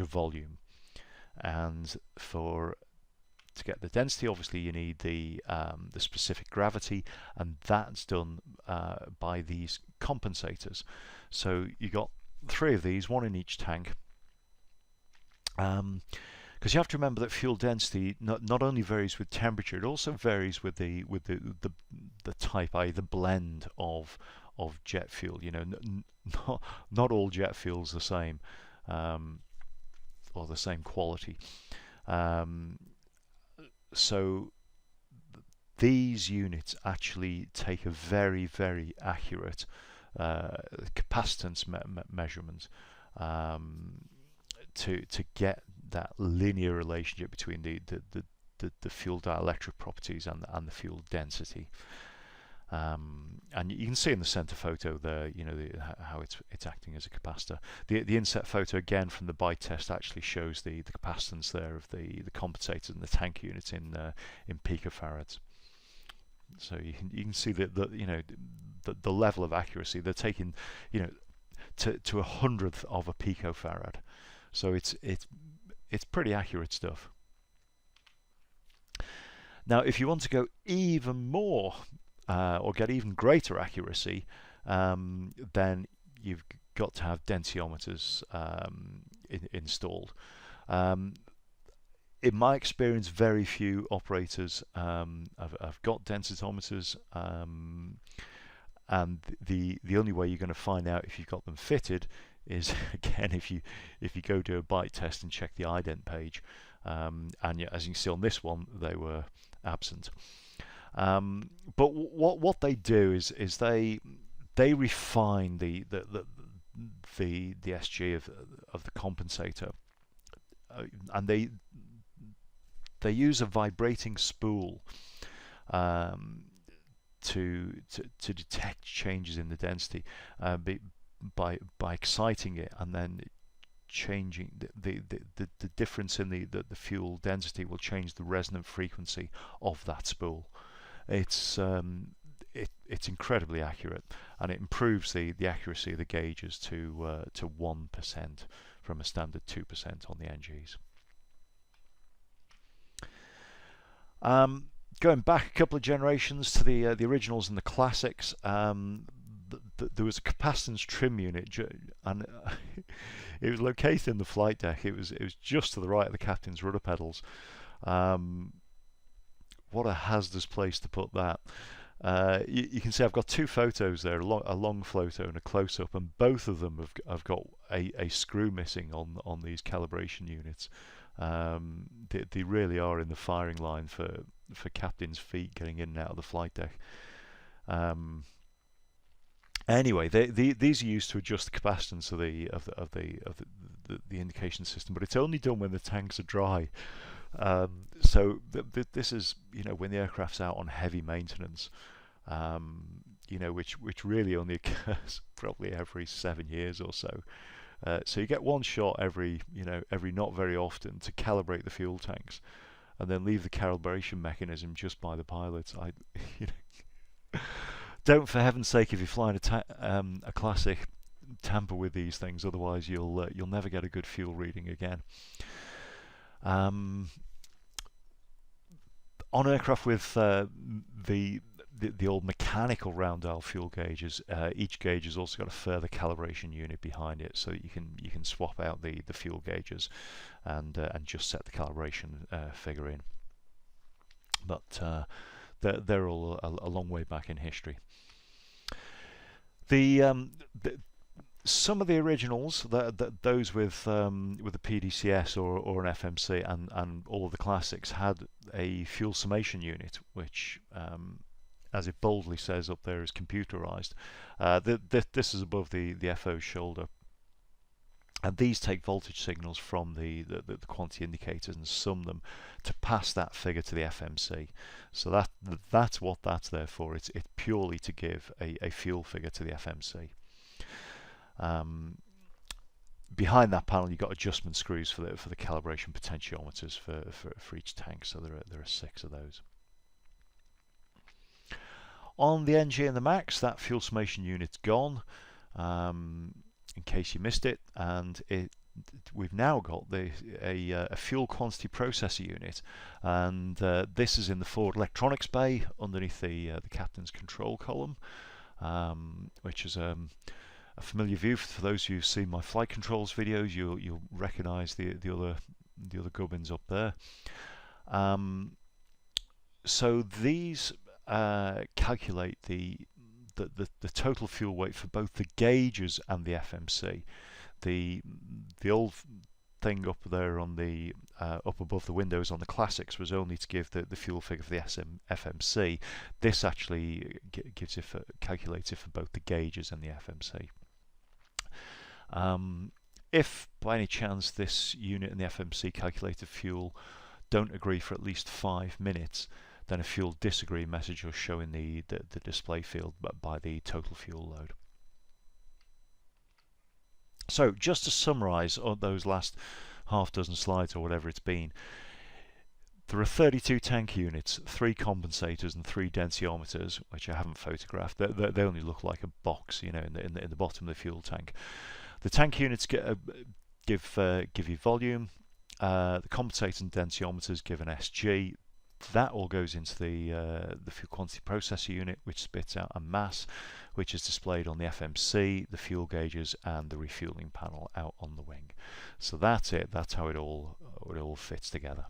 volume, and to get the density, obviously you need the specific gravity, and that's done by these compensators. So you got 3 of these, 1 in each tank. Because you have to remember that fuel density not only varies with temperature, it also varies with the type, i.e. the blend of jet fuel. Not all jet fuel's the same, or the same quality. So these units actually take a very, very accurate capacitance measurement to get that linear relationship between the fuel dielectric properties and the fuel density. And you can see in the center photo there, how it's acting as a capacitor. The inset photo again from the bite test actually shows the capacitance there of the compensators and the tank units in picofarads. So you can see that the level of accuracy they're taking, to 100th of a picofarad. So it's pretty accurate stuff. Now, if you want to go even more or get even greater accuracy, then you've got to have densiometers installed. In my experience, very few operators have got densitometers, and the only way you're going to find out if you've got them fitted is, again, if you go do a bite test and check the ident page, and as you can see on this one, they were absent. But what they do is they refine the SG of the compensator, and they use a vibrating spool um, to detect changes in the density by exciting it, and then changing the difference in the fuel density will change the resonant frequency of that spool. It's it's incredibly accurate, and it improves the accuracy of the gauges to 1% from a standard 2% on the NGs. Going back a couple of generations to the originals and the classics, there was a capacitance trim unit, and it was located in the flight deck. It was just to the right of the captain's rudder pedals. What a hazardous place to put that. You can see I've got two photos there, a long photo and a close-up, and both of them have got a screw missing on these calibration units. They really are in the firing line for captain's feet getting in and out of the flight deck. Anyway, these are used to adjust the capacitance of the indication system, but it's only done when the tanks are dry. So this is, when the aircraft's out on heavy maintenance, which really only occurs probably every 7 years or so. So you get one shot every not very often to calibrate the fuel tanks, and then leave the calibration mechanism just by the pilots. Don't, for heaven's sake, if you're flying a classic, tamper with these things. Otherwise, you'll never get a good fuel reading again. On aircraft with the old mechanical round dial fuel gauges, each gauge has also got a further calibration unit behind it, so that you can swap out the fuel gauges and just set the calibration figure in. But they're all a long way back in history. Some of the originals, those with the PDCS or an FMC, and all of the classics had a fuel summation unit, which, as it boldly says up there, is computerized. This is above the FO's shoulder, and these take voltage signals from the quantity indicators and sum them to pass that figure to the FMC. So that's what that's there for. It's purely to give a fuel figure to the FMC. Behind that panel, you've got adjustment screws for the calibration potentiometers for each tank. So there are 6 of those. On the NG and the Max, that fuel summation unit's gone. In case you missed it, and we've now got a fuel quantity processor unit, and this is in the forward electronics bay underneath the captain's control column, which is a familiar view for those who've seen my flight controls videos. You'll recognise the other gubbins up there. So these calculate the total fuel weight for both the gauges and the FMC. The old thing up there on the up above the windows on the classics was only to give the fuel figure for the FMC. This actually calculates it for both the gauges and the FMC. If by any chance this unit and the FMC calculated fuel don't agree for at least 5 minutes, then a fuel disagree message will show in the display field by the total fuel load. So just to summarise on those last half dozen slides or whatever it's been, there are 32 tank units, 3 compensators and 3 densiometers, which I haven't photographed. They only look like a box, in the bottom of the fuel tank. The tank units give you volume. The compensators and densiometers give an SG. That all goes into the fuel quantity processor unit, which spits out a mass, which is displayed on the FMC, the fuel gauges, and the refueling panel out on the wing. So that's it. That's how it all fits together.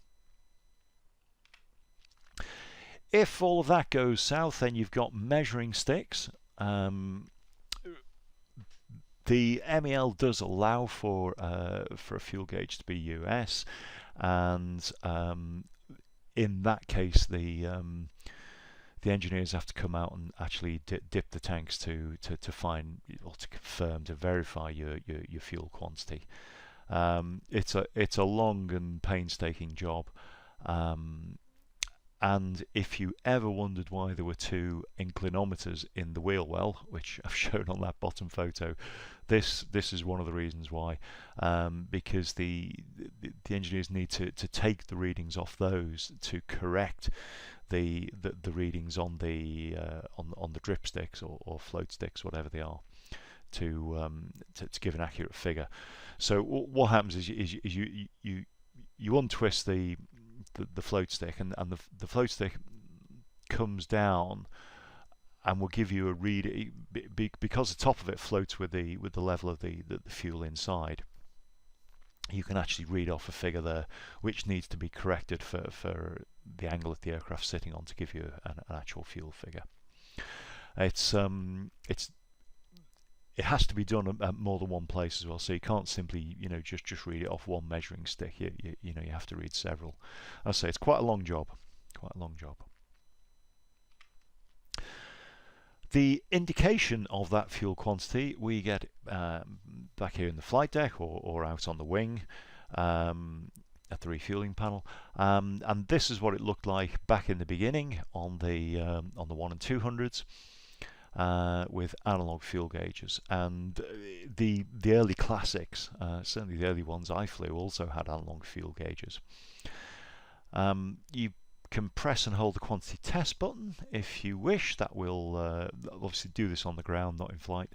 If all of that goes south, then you've got measuring sticks. The MEL does allow for a fuel gauge to be US, and in that case, the the engineers have to come out and actually dip the tanks to find, or to confirm, to verify your fuel quantity. It's a long and painstaking job. Um, and if you ever wondered why there were two inclinometers in the wheel well, which I've shown on that bottom photo, this is one of the reasons why. Because the engineers need to take the readings off those to correct the readings on the drip sticks or float sticks, whatever they are, to give an accurate figure. So what happens is you untwist the float stick, and the float stick comes down and will give you a read, because the top of it floats with the level of the fuel inside. You can actually read off a figure there, which needs to be corrected for the angle that the aircraft's sitting on to give you an actual fuel figure. It has to be done at more than one place as well, so you can't simply just read it off one measuring stick. You have to read several. I say it's quite a long job. The indication of that fuel quantity we get back here in the flight deck or out on the wing at the refueling panel, and this is what it looked like back in the beginning on the 1 and 200s. With analog fuel gauges, and the early classics, certainly the early ones I flew, also had analog fuel gauges. You can press and hold the quantity test button if you wish. That will obviously do this on the ground, not in flight.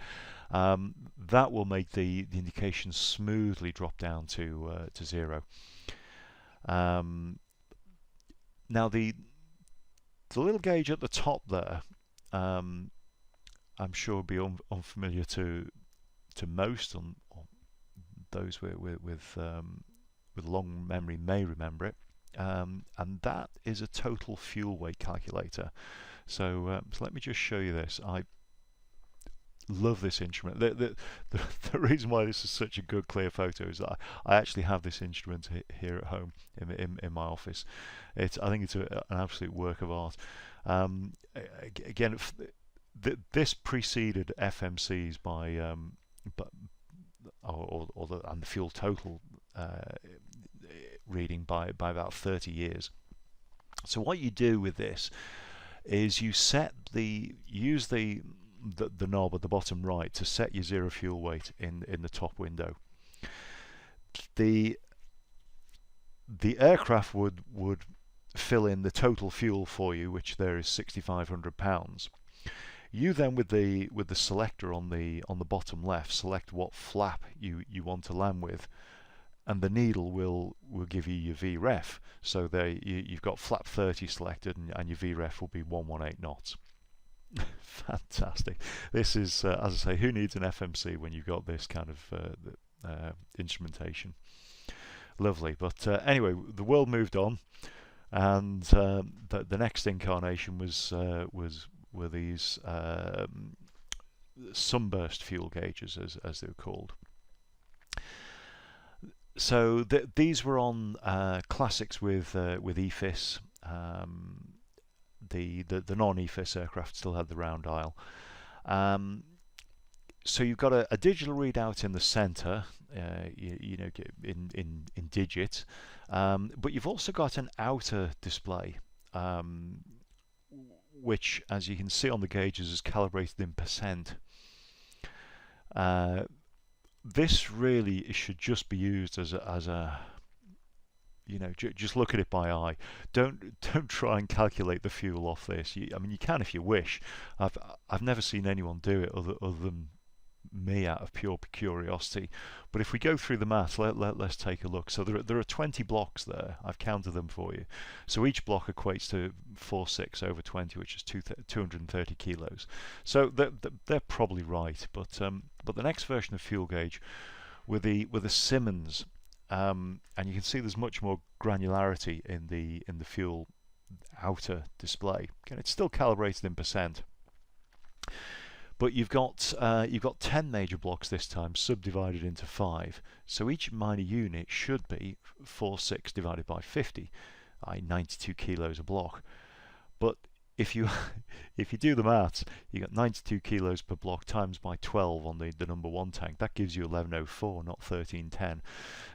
That will make the indication smoothly drop down to 0. Now the little gauge at the top there, I'm sure will be unfamiliar to most, on those with long memory may remember it, and that is a total fuel weight calculator. So let me just show you this. I love this instrument. The reason why this is such a good clear photo is that I actually have this instrument here at home in my office. I think it's an absolute work of art. Again, this preceded FMCs by and the fuel total reading by about 30 years. So what you do with this is you use the knob at the bottom right to set your zero fuel weight in the top window. The aircraft would fill in the total fuel for you, which there is 6,500 pounds. You then, with the selector on the bottom left, select what flap you want to land with, and the needle will give you your VREF. So you've got flap 30 selected, and your VREF will be 118 knots. Fantastic. This is, as I say, who needs an FMC when you've got this kind of instrumentation? Lovely. But anyway, the world moved on, and the next incarnation were these sunburst fuel gauges, as they were called. So these were on classics with EFIS. The non-EFIS aircraft still had the round dial. So you've got a digital readout in the center, in digits, but you've also got an outer display, which, as you can see on the gauges, is calibrated in percent. This really should just be used as a just look at it by eye. Don't try and calculate the fuel off this. I mean, you can if you wish. I've never seen anyone do it other than me, out of pure curiosity. But if we go through the maths, let's take a look. So there are 20 blocks there. I've counted them for you. So each block equates to 4.6 over 20, which is 230 kilos. So they're probably right. But the next version of fuel gauge with the Simmons, and you can see there's much more granularity in the fuel outer display. Again, it's still calibrated in percent. But you've got 10 major blocks this time, subdivided into 5. So each minor unit should be 4.6 divided by 50, i.e. 92 kilos a block. But if you if you do the maths, you got 92 kilos per block times by 12 on the number one tank. That gives you 1104, not 1310.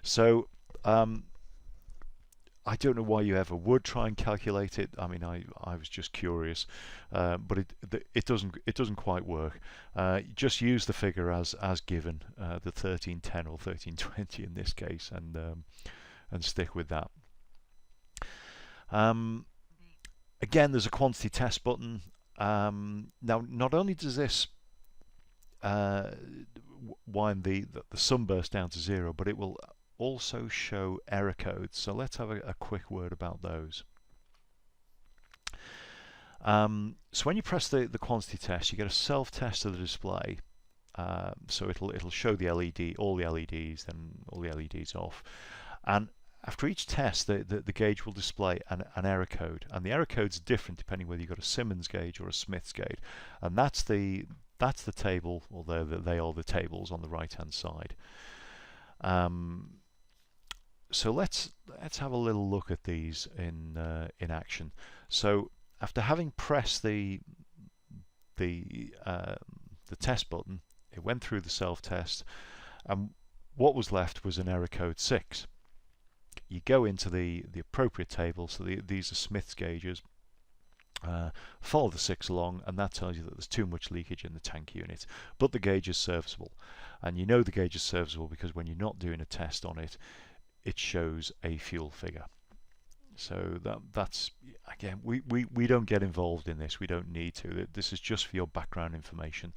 So I don't know why you ever would try and calculate it. I mean, I was just curious, but it doesn't quite work. Just use the figure as given, the 1310 or 1320 in this case, and stick with that. Again, there's a quantity test button. Now, not only does this wind the sunburst down to 0, but it will also show error codes. So let's have a quick word about those. So when you press the quantity test, you get a self-test of the display. So it'll show the LED, all the LEDs, then all the LEDs off, and after each test, the gauge will display an error code, and the error code's different depending whether you've got a Simmons gauge or a Smith's gauge, and that's the table, or they are the tables on the right hand side. So let's have a little look at these in action. So after having pressed the test button, it went through the self-test, and what was left was an error code 6. You go into the appropriate table, so these are Smith's gauges, follow the 6 along, and that tells you that there's too much leakage in the tank unit, but the gauge is serviceable. And you know the gauge is serviceable because when you're not doing a test on it, it shows a fuel figure. So that's, again, we don't get involved in this. We don't need to. This is just for your background information.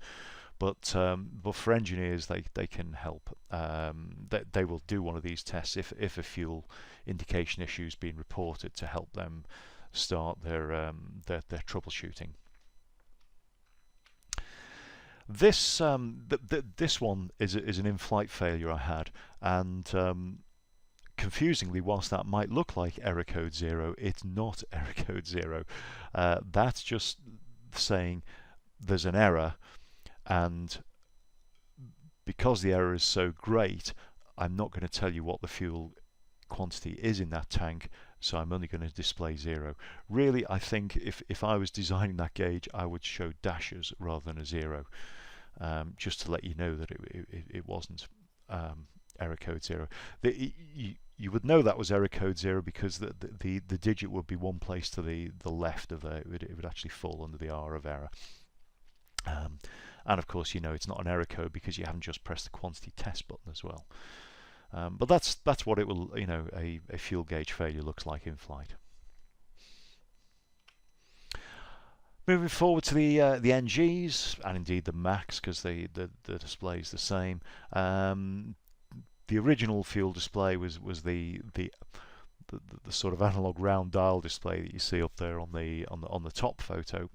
But for engineers, they can help. They will do one of these tests if a fuel indication issue is being reported, to help them start their troubleshooting. This this one is an in-flight failure I had, and confusingly, whilst that might look like error code 0, it's not error code 0. That's just saying there's an error, and because the error is so great, I'm not going to tell you what the fuel quantity is in that tank, so I'm only going to display 0. Really, I think if I was designing that gauge, I would show dashes rather than a 0, just to let you know that it wasn't error code 0. You would know that was error code 0 because the digit would be one place to the left of it would actually fall under the R of error. And of course, you know it's not an error code because you haven't just pressed the quantity test button as well. But that's what it will, a fuel gauge failure looks like in flight. Moving forward to the NGs, and indeed the Macs, because the display is the same. The original fuel display was the sort of analog round dial display that you see up there on the top photo.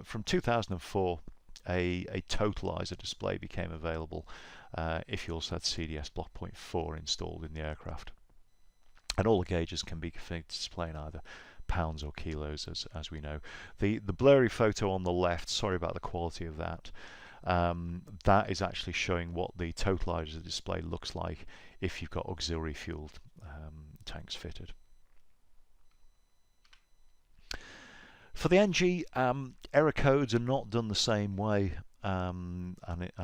From 2004, a totalizer display became available if you also had CDS Block Point 4 installed in the aircraft, and all the gauges can be configured to display in either pounds or kilos, as we know. The blurry photo on the left, sorry about the quality of that. That is actually showing what the totalizer display looks like if you've got auxiliary fuel tanks fitted. For the NG, error codes are not done the same way, and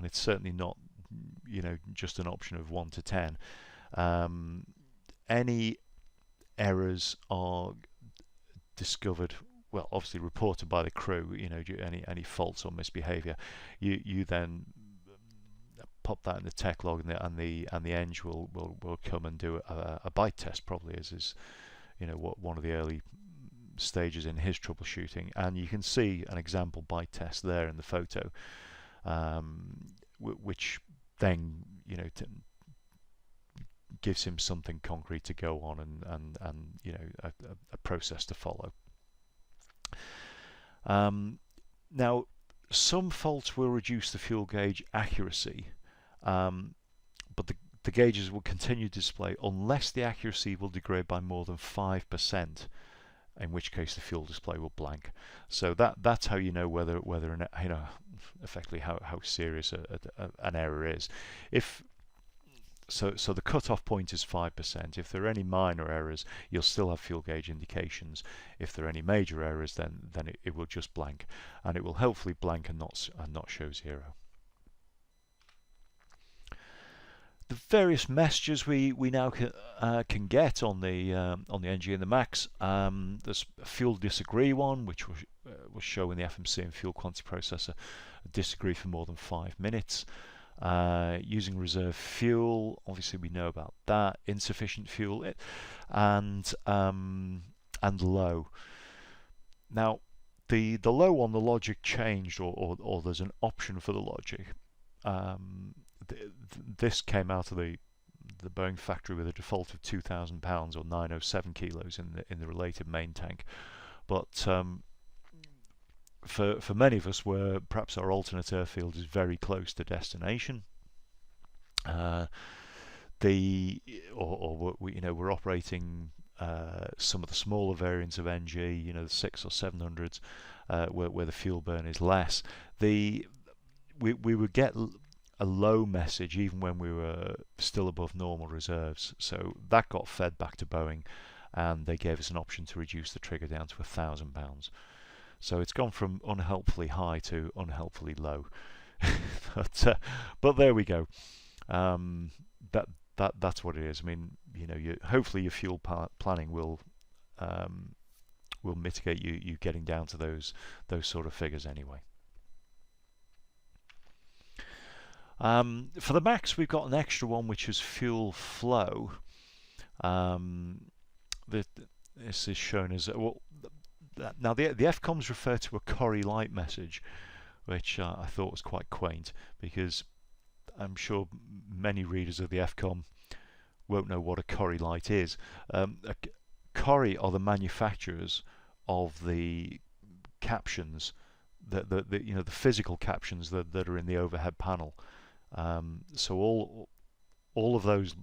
it's certainly not, just an option of 1 to 10. Any errors are discovered, well, obviously reported by the crew. Any faults or misbehaviour, you then pop that in the tech log, and the eng will come and do a bite test, probably as what one of the early stages in his troubleshooting, and you can see an example bite test there in the photo, which then gives him something concrete to go on, and a process to follow. Now, some faults will reduce the fuel gauge accuracy, but the gauges will continue to display unless the accuracy will degrade by more than 5%. In which case the fuel display will blank. So that's how you know whether effectively how serious an error is. If So the cut-off point is 5%. If there are any minor errors, you'll still have fuel gauge indications. If there are any major errors, then it will just blank, and it will hopefully blank and not show 0. The various messages we now can get on the NG and the Max. There's a fuel disagree one, which will show in the FMC and fuel quantity processor disagree for more than 5 minutes. Using reserve fuel, obviously we know about that. Insufficient fuel, and low. Now, the low one, the logic changed, or there's an option for the logic. This came out of the Boeing factory with a default of 2,000 pounds or 907 kilos in the related main tank, but for many of us, where perhaps our alternate airfield is very close to destination, we're operating some of the smaller variants of NG, the 600s or 700s, where the fuel burn is less. We would get a low message even when we were still above normal reserves. So that got fed back to Boeing, and they gave us an option to reduce the trigger down to 1,000 pounds. So it's gone from unhelpfully high to unhelpfully low. But there we go. That's what it is. I mean, hopefully your fuel planning will mitigate you getting down to those sort of figures anyway. For the Max, we've got an extra one, which is fuel flow. This is shown as now the FCOMs refer to a Corrie light message, which I thought was quite quaint, because I'm sure many readers of the FCOM won't know what a Corrie light is. Corrie are the manufacturers of the captions, the physical captions that are in the overhead panel. So all of those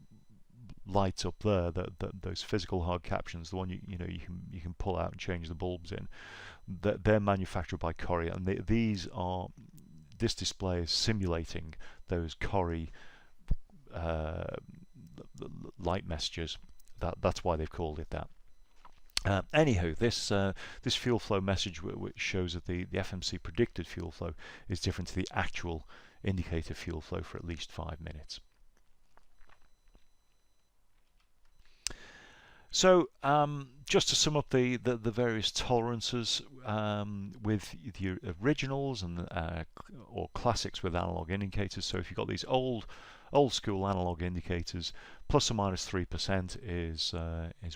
lights up there, those physical hard captions, the one you can pull out and change the bulbs in, they're manufactured by Corrie, and this display is simulating those Corrie light messages. That's why they've called it that. Anyhow, this fuel flow message, which shows that the FMC predicted fuel flow is different to the actual indicator fuel flow for at least 5 minutes. So just to sum up the various tolerances with the originals and or classics with analog indicators. So if you've got these old school analog indicators, plus or minus 3% is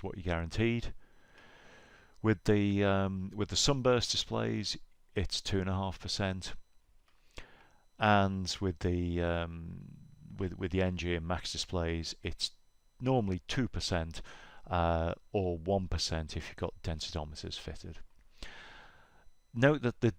what you're guaranteed. With the sunburst displays, it's 2.5%, and with the NG and Max displays, it's normally 2%. Or 1% if you've got densitometers fitted. Note that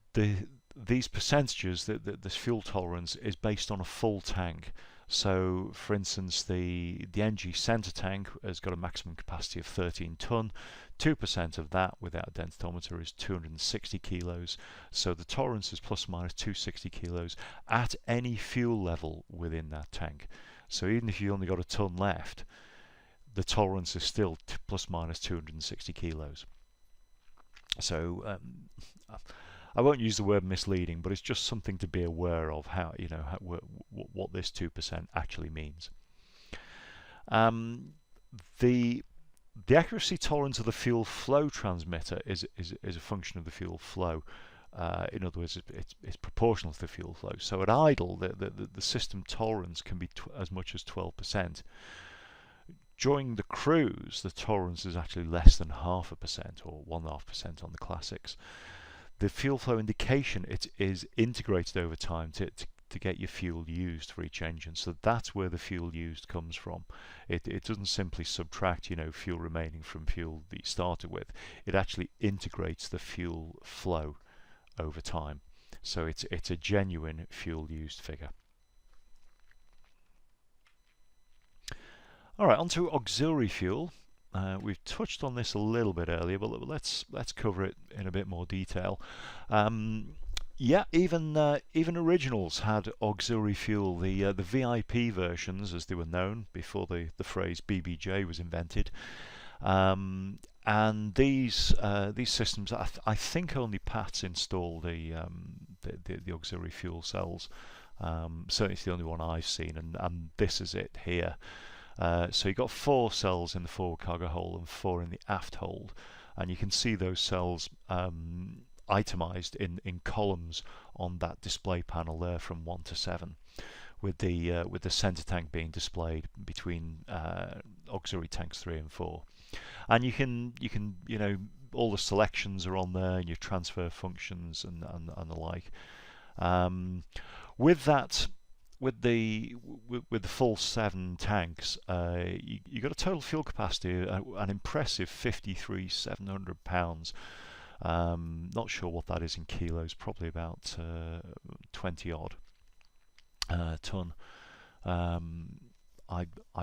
these percentages, this fuel tolerance, is based on a full tank. So, for instance, the NG center tank has got a maximum capacity of 13 tonne. 2% of that without a densitometer is 260 kilos. So the tolerance is plus or minus 260 kilos at any fuel level within that tank. So even if you only got a tonne left, the tolerance is still plus minus 260 kilos. So I won't use the word misleading, but it's just something to be aware of, what this 2% actually means. The accuracy tolerance of the fuel flow transmitter is a function of the fuel flow. In other words, it's proportional to the fuel flow. So at idle, the system tolerance can be as much as 12%. During the cruise, the tolerance is actually less than 0.5% or 1.5% on the classics. The fuel flow indication, it is integrated over time to get your fuel used for each engine. So that's where the fuel used comes from. It doesn't simply subtract, fuel remaining from fuel that you started with. It actually integrates the fuel flow over time. So it's a genuine fuel used figure. All right, on to auxiliary fuel. We've touched on this a little bit earlier, but let's cover it in a bit more detail. Yeah, even originals had auxiliary fuel. The VIP versions, as they were known before the phrase BBJ was invented. And these systems, I think only Pat's installed the auxiliary fuel cells. Certainly, it's the only one I've seen, and this is it here. So you've got 4 cells in the forward cargo hold and 4 in the aft hold, and you can see those cells itemized in columns on that display panel there from 1 to 7, with the center tank being displayed between auxiliary tanks 3 and 4. And you can all the selections are on there, and your transfer functions and the like. With that, with the full 7 tanks, you got a total fuel capacity, an impressive 53,700 pounds. Not sure what that is in kilos, probably about 20 odd ton. I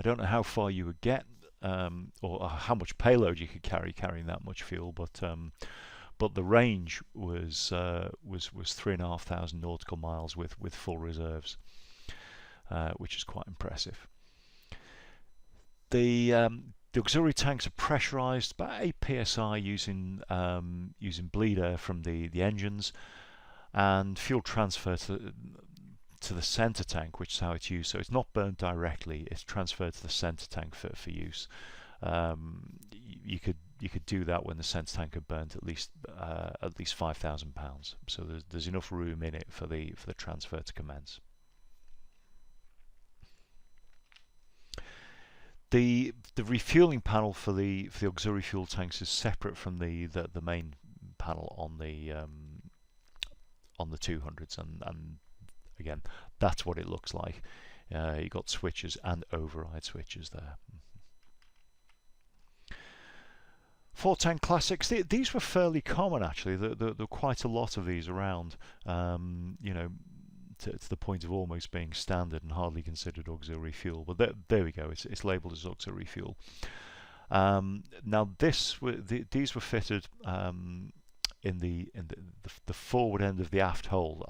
don't know how far you would get, or how much payload you could carrying that much fuel, but the range was 3,500 nautical miles with full reserves, which is quite impressive. The auxiliary tanks are pressurized about 8 psi using bleed air from the engines, and fuel transfer to the center tank, which is how it's used. So it's not burned directly; it's transferred to the center tank for use. You could do that when the center tank had burnt at least 5,000 pounds. So there's enough room in it for the transfer to commence. The refueling panel for the auxiliary fuel tanks is separate from the main panel on the 200s, and again, that's what it looks like. You've got switches and override switches there. 410 Classics, these were fairly common actually. There were quite a lot of these around, to the point of almost being standard and hardly considered auxiliary fuel. But there we go, it's labelled as auxiliary fuel. Now these were fitted in the forward end of the aft hold,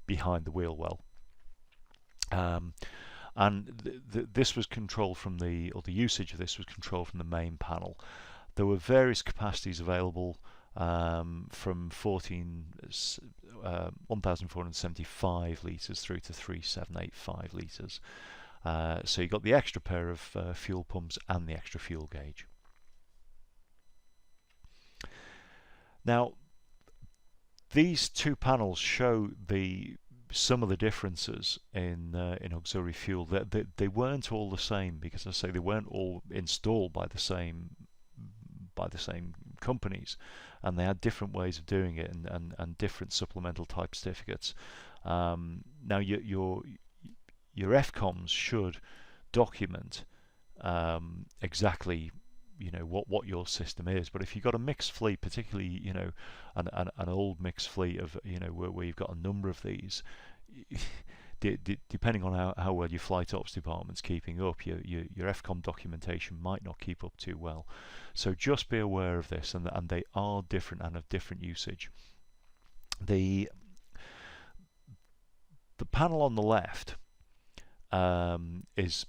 behind the wheel well. And this was controlled from the usage of this was controlled from the main panel. There were various capacities available, from 1,475 litres through to 3,785 litres. So you got the extra pair of fuel pumps and the extra fuel gauge. Now, these two panels show some of the differences in auxiliary fuel. They weren't all the same, because, as I say, they weren't all installed by the same companies, and they had different ways of doing it, and different supplemental type certificates. Now your FCOMs should document exactly what your system is. But if you've got a mixed fleet, particularly an old mixed fleet of where you've got a number of these, depending on how well your flight ops department's keeping up, your FCOM documentation might not keep up too well. So just be aware of this, and they are different and of different usage. The panel on the left is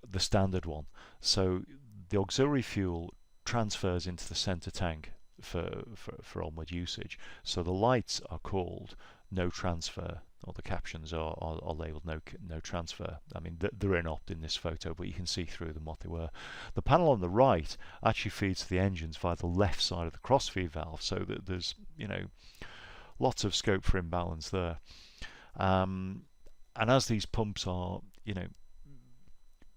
the standard one. So the auxiliary fuel transfers into the center tank for onward usage. So the lights are called no transfer, or the captions are labelled no transfer. I mean, they're in this photo, but you can see through them what they were. The panel on the right actually feeds the engines via the left side of the crossfeed valve, so that there's lots of scope for imbalance there. And as these pumps are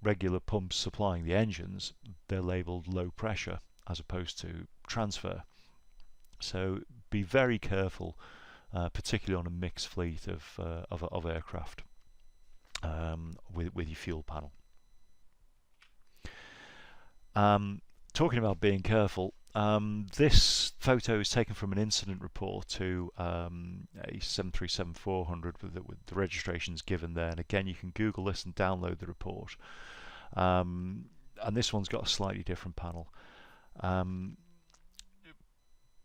regular pumps supplying the engines, they're labelled low pressure as opposed to transfer. So be very careful, particularly on a mixed fleet of aircraft, with your fuel panel. Talking about being careful, this photo is taken from an incident report to a 737-400 with the registrations given there. And again, you can Google this and download the report. And this one's got a slightly different panel.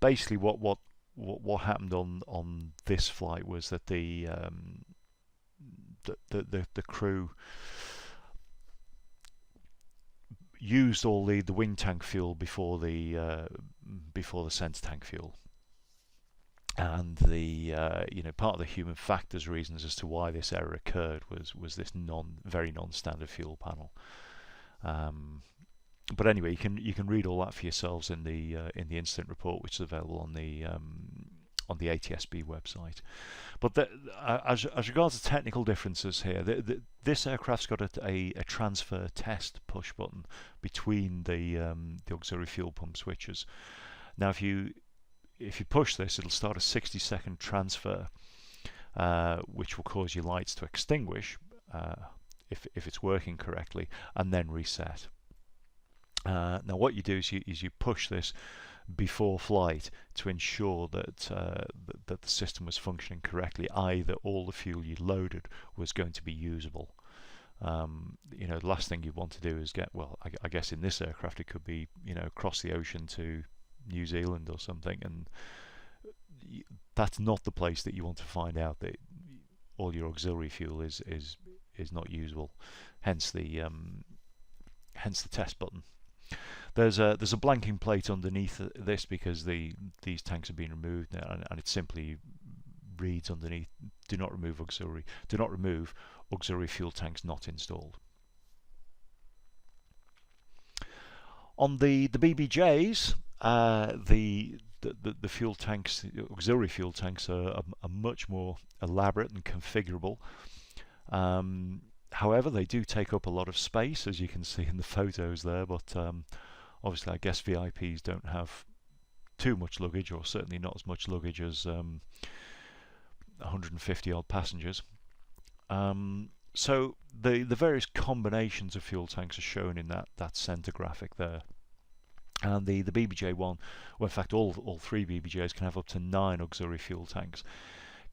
Basically, what what happened on this flight was that the crew used all the wing tank fuel before the center tank fuel, and the part of the human factors reasons as to why this error occurred was this very non-standard fuel panel. But anyway, you can read all that for yourselves in the incident report, which is available on the ATSB website. But as regards to technical differences here, this aircraft's got a transfer test push button between the auxiliary fuel pump switches. Now, if you push this, it'll start a 60-second transfer, which will cause your lights to extinguish if it's working correctly, and then reset. Now, what you do is you push this before flight to ensure that that the system was functioning correctly, i.e. that all the fuel you loaded was going to be usable. The last thing you want to do is I guess in this aircraft it could be across the ocean to New Zealand or something, and that's not the place that you want to find out that all your auxiliary fuel is not usable. Hence the test button. There's a blanking plate underneath this because these tanks have been removed now, and it simply reads underneath: do not remove auxiliary fuel tanks not installed. On the BBJs, the fuel tanks, the auxiliary fuel tanks, are much more elaborate and configurable. However, they do take up a lot of space, as you can see in the photos there, but obviously I guess VIPs don't have too much luggage, or certainly not as much luggage as 150 odd passengers. So the various combinations of fuel tanks are shown in that center graphic there. And the BBJ1, well, in fact all three BBJs can have up to 9 auxiliary fuel tanks,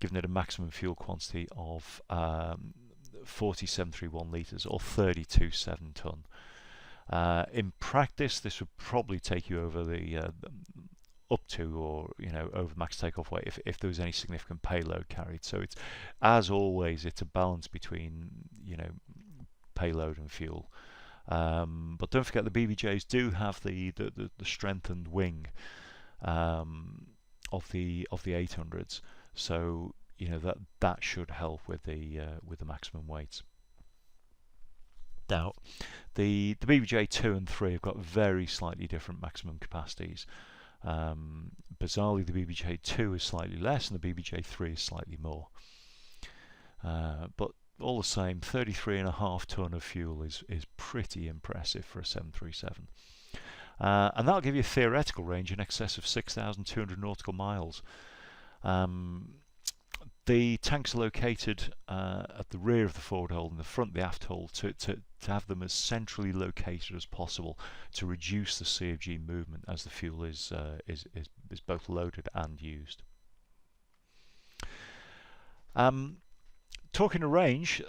giving it a maximum fuel quantity of 4731 litres, or 32.7 tonne. In practice, this would probably take you over up to, or over max takeoff weight if there was any significant payload carried. So it's, as always, it's a balance between payload and fuel. But don't forget the BBJs do have the strengthened wing of the 800s, so that should help with the maximum weights. Now, the BBJ 2 and 3 have got very slightly different maximum capacities. Bizarrely, the BBJ 2 is slightly less, and the BBJ 3 is slightly more. But all the same, 33.5 tonne of fuel is pretty impressive for a 737. And that'll give you a theoretical range in excess of 6,200 nautical miles. The tanks are located at the rear of the forward hold and the front of the aft hold to have them as centrally located as possible to reduce the C of G movement as the fuel is both loaded and used. Talking of range,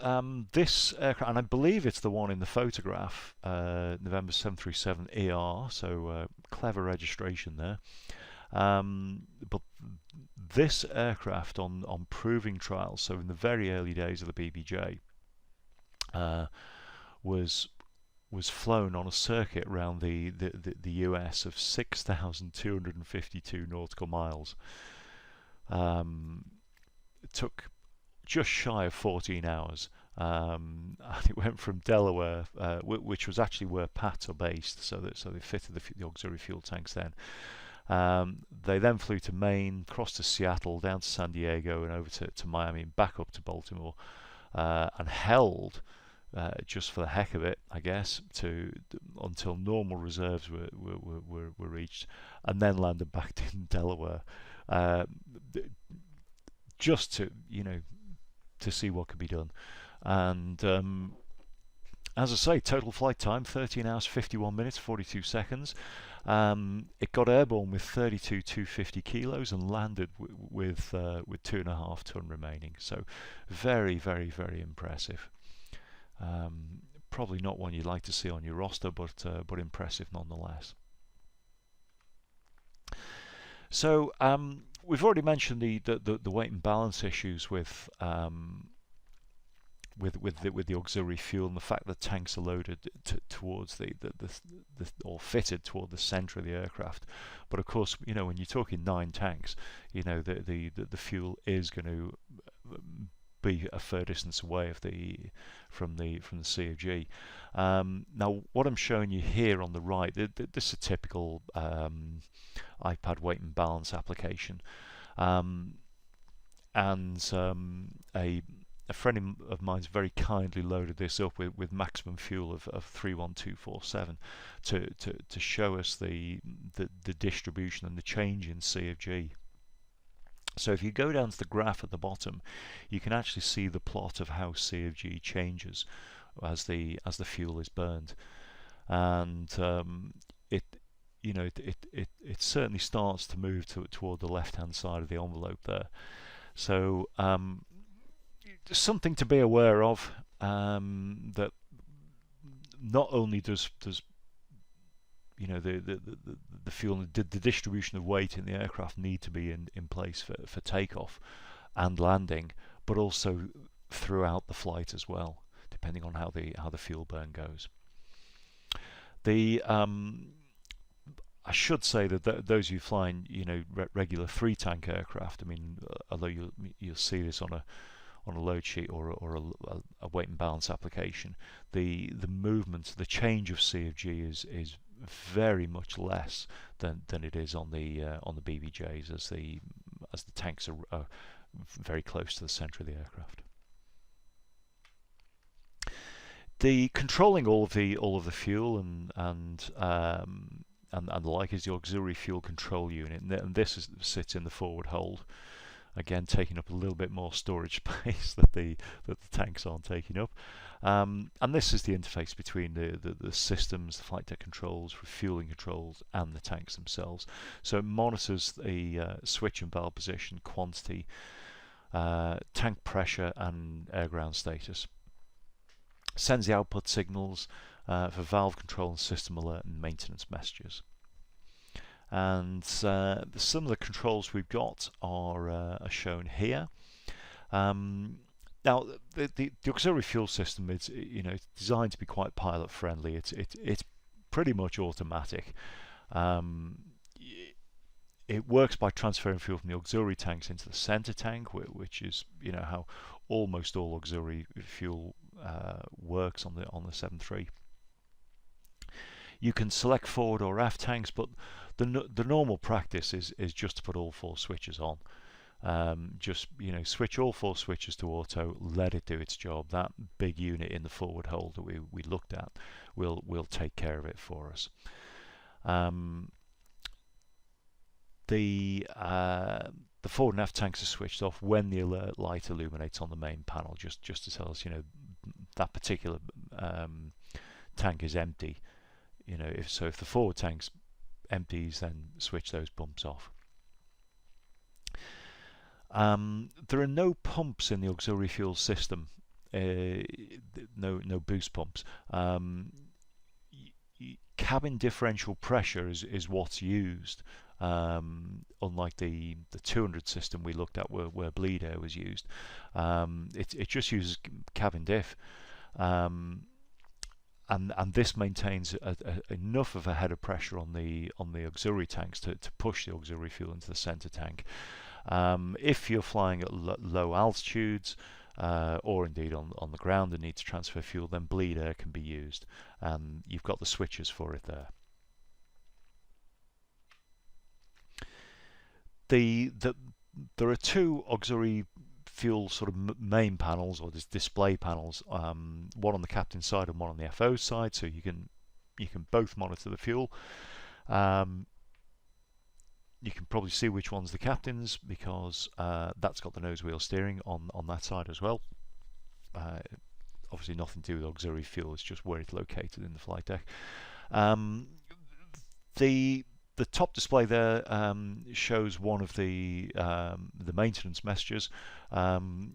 this aircraft, and I believe it's the one in the photograph, November 737 ER, so clever registration there. But this aircraft on proving trials, so in the very early days of the BBJ, was flown on a circuit around the US of 6,252 nautical miles. It took just shy of 14 hours, and it went from Delaware, which was actually where PATs are based, so they fitted the auxiliary fuel tanks then. They then flew to Maine, crossed to Seattle, down to San Diego, and over to Miami, and back up to Baltimore, and held, just for the heck of it, I guess, until normal reserves were reached, and then landed back in Delaware, just to see what could be done. And as I say, total flight time 13 hours 51 minutes 42 seconds. It got airborne with 32,250 kilos and landed with 2.5 tonne remaining. So very, very, very impressive. Probably not one you'd like to see on your roster, but impressive nonetheless. So we've already mentioned the weight and balance issues with the auxiliary fuel, and the fact that tanks are loaded towards the or fitted toward the centre of the aircraft. But of course, when you're talking 9 tanks, the fuel is going to be a fair distance away from the CFG. Now, what I'm showing you here on the right, this is a typical iPad weight and balance application, and a friend of mine's very kindly loaded this up with maximum fuel of 31247 to show us the distribution and the change in CFG. So if you go down to the graph at the bottom, you can actually see the plot of how CFG changes as the fuel is burned, and it certainly starts to move toward the left-hand side of the envelope there. So something to be aware of, that not only does the fuel and the distribution of weight in the aircraft need to be in place for takeoff and landing, but also throughout the flight as well, depending on how the fuel burn goes. I should say that those of you flying regular 3-tank aircraft, I mean, although you'll see this on a load sheet or a weight and balance application, the movement, the change of CFG is very much less than it is on the BBJs, as the tanks are very close to the centre of the aircraft. The controlling all of the fuel and the like is the auxiliary fuel control unit, and this sits in the forward hold. Again, taking up a little bit more storage space that the tanks aren't taking up. And this is the interface between the systems, the flight deck controls, refueling controls, and the tanks themselves. So it monitors the switch and valve position, quantity, tank pressure, and air ground status. Sends the output signals for valve control and system alert and maintenance messages. And some of the controls we've got are shown here. Now, the auxiliary fuel system is it's designed to be quite pilot friendly. It's pretty much automatic. It works by transferring fuel from the auxiliary tanks into the center tank, which is how almost all auxiliary fuel works on the 7.3. You can select forward or aft tanks, but the normal practice is just to put all 4 switches on. Just switch all 4 switches to auto, let it do its job. That big unit in the forward hold that we looked at will take care of it for us. The forward and aft tanks are switched off when the alert light illuminates on the main panel, just to tell us that particular tank is empty. If the forward tank's empties, then switch those pumps off. There are no pumps in the auxiliary fuel system, no boost pumps. Cabin differential pressure is what's used, unlike the 200 system we looked at where bleed air was used. It just uses cabin diff. And this maintains enough of a head of pressure on the auxiliary tanks to push the auxiliary fuel into the center tank. If you're flying at low altitudes or indeed on the ground and need to transfer fuel, then bleed air can be used. You've got the switches for it there. There are 2 auxiliary fuel sort of main panels, or display panels, one on the captain's side and one on the FO side, so you can both monitor the fuel. You can probably see which one's the captain's because that's got the nose wheel steering on that side as well. Obviously nothing to do with auxiliary fuel, it's just where it's located in the flight deck. The top display there shows one of the maintenance messages,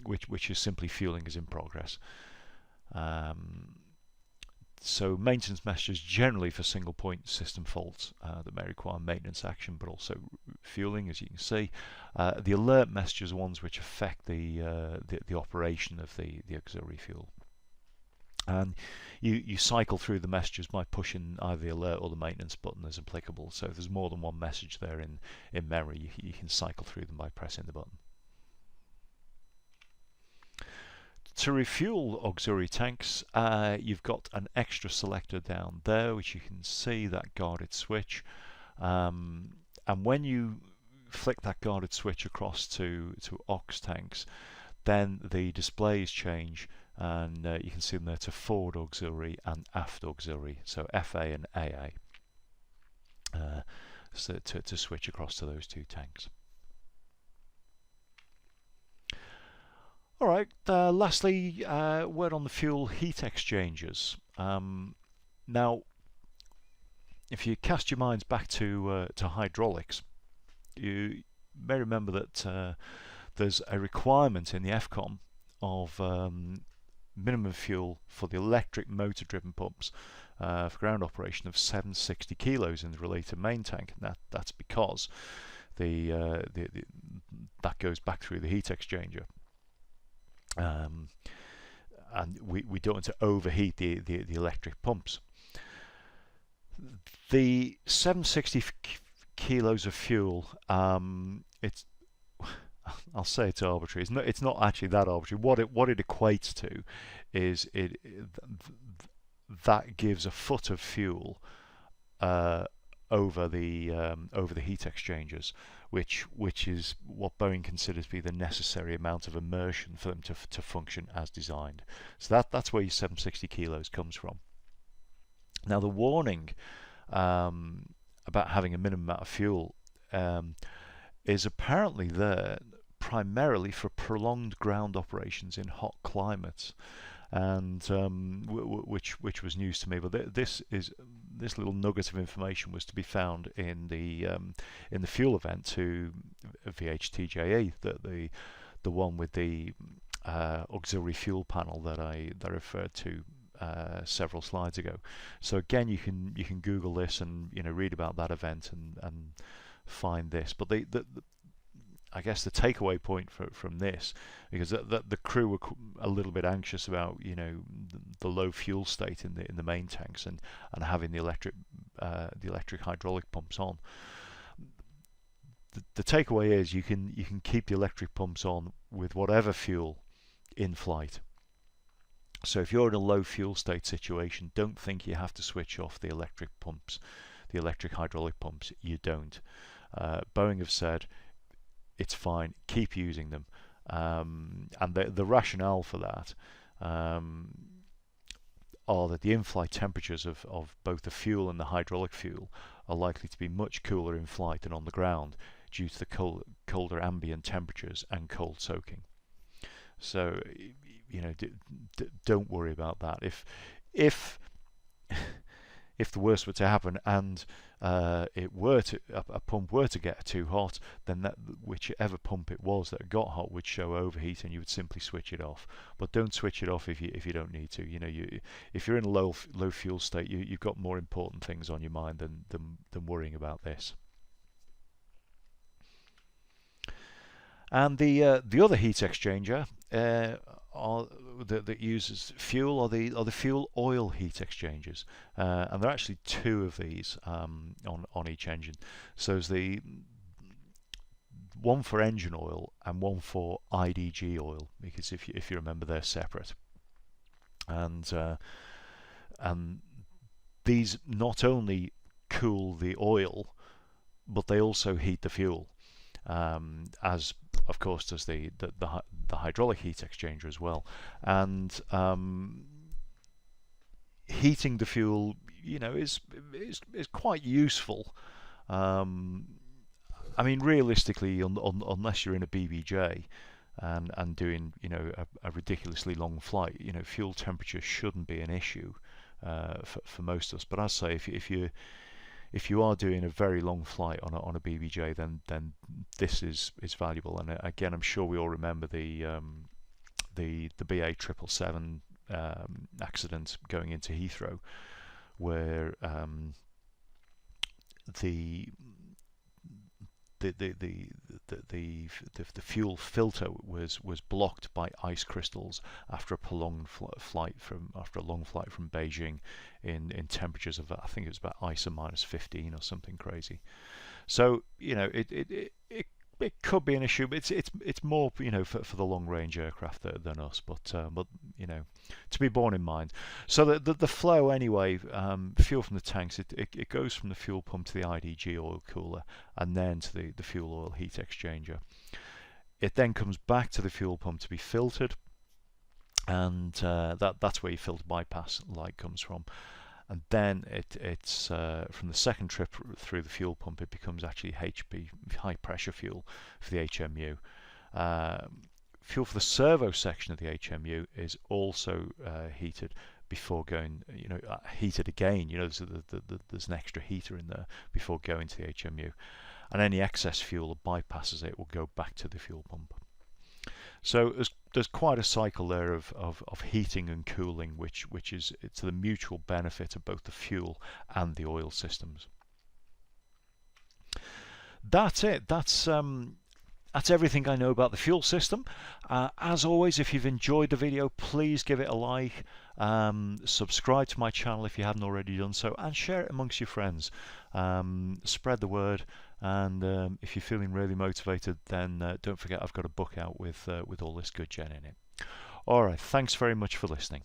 which is simply fueling is in progress. So maintenance messages generally for single point system faults that may require maintenance action, but also fueling, as you can see. The alert messages are ones which affect the operation of the auxiliary fuel. And you cycle through the messages by pushing either the alert or the maintenance button as applicable. So if there's more than one message there in memory, you can cycle through them by pressing the button. To refuel auxiliary tanks, you've got an extra selector down there, which you can see, that guarded switch. And when you flick that guarded switch across to aux tanks, then the displays change, and you can see them there to forward auxiliary and aft auxiliary, so FA and AA, so to switch across to those two tanks. All right, lastly, word on the fuel heat exchangers. Now, if you cast your minds back to hydraulics, you may remember that there's a requirement in the FCOM of minimum fuel for the electric motor-driven pumps for ground operation of 760 kilos in the related main tank. And that's because that goes back through the heat exchanger. And we don't want to overheat the electric pumps. The 760 kilos of fuel, it's I'll say it's arbitrary. It's not actually that arbitrary. What it equates to is that gives a foot of fuel over the heat exchangers, which is what Boeing considers to be the necessary amount of immersion for them to function as designed. So that's where your 760 kilos comes from. Now the warning about having a minimum amount of fuel is apparently there primarily for prolonged ground operations in hot climates, and which was news to me. But this little nugget of information was to be found in the fuel event to VHTJE, the one with the auxiliary fuel panel that I referred to several slides ago. So again, you can Google this and read about that event and find this. But I guess the takeaway point from this, because the crew were a little bit anxious about the low fuel state in the main tanks and having the electric hydraulic pumps on. The takeaway is you can keep the electric pumps on with whatever fuel in flight. So if you're in a low fuel state situation, don't think you have to switch off the electric pumps, the electric hydraulic pumps. You don't. Boeing have said it's fine, keep using them, and the rationale for that are that the in-flight temperatures of both the fuel and the hydraulic fuel are likely to be much cooler in flight than on the ground due to the colder ambient temperatures and cold soaking. So don't worry about that. If the worst were to happen and a pump were to get too hot, then whichever pump it was that got hot would show overheat, and you would simply switch it off. But don't switch it off if you don't need to. If you're in a low fuel state, you've got more important things on your mind than worrying about this. And the other heat exchanger that uses fuel are the fuel oil heat exchangers, and there are actually two of these on each engine. So there's the one for engine oil and one for IDG oil, because if you remember, they're separate. And these not only cool the oil, but they also heat the fuel, as of course does the hydraulic heat exchanger as well. And heating the fuel, is quite useful. I mean, realistically, unless you're in a BBJ and doing a ridiculously long flight, fuel temperature shouldn't be an issue for most of us. But I'd say if you are doing a very long flight on a BBJ, then this is valuable. And again, I'm sure we all remember the BA 777 accident going into Heathrow, where the the fuel filter was blocked by ice crystals after a prolonged flight from after a long flight from Beijing in temperatures of, I think it was about ISO -15 or something crazy. So it could be an issue, but it's more for the long range aircraft than us, but to be borne in mind. So the flow anyway, fuel from the tanks, it goes from the fuel pump to the IDG oil cooler and then to the fuel oil heat exchanger. It then comes back to the fuel pump to be filtered, and that's where your filter bypass light comes from. And then it's from the second trip through the fuel pump, it becomes actually HP, high pressure fuel for the HMU. Fuel for the servo section of the HMU is also heated before going, heated again. There's an extra heater in there before going to the HMU, and any excess fuel that bypasses it will go back to the fuel pump. So there's quite a cycle there of heating and cooling, which is to the mutual benefit of both the fuel and the oil systems. That's it. That's everything I know about the fuel system. As always, if you've enjoyed the video, please give it a like, subscribe to my channel if you haven't already done so, and share it amongst your friends. Spread the word, and if you're feeling really motivated, then don't forget I've got a book out with all this good gen in it. Alright, thanks very much for listening.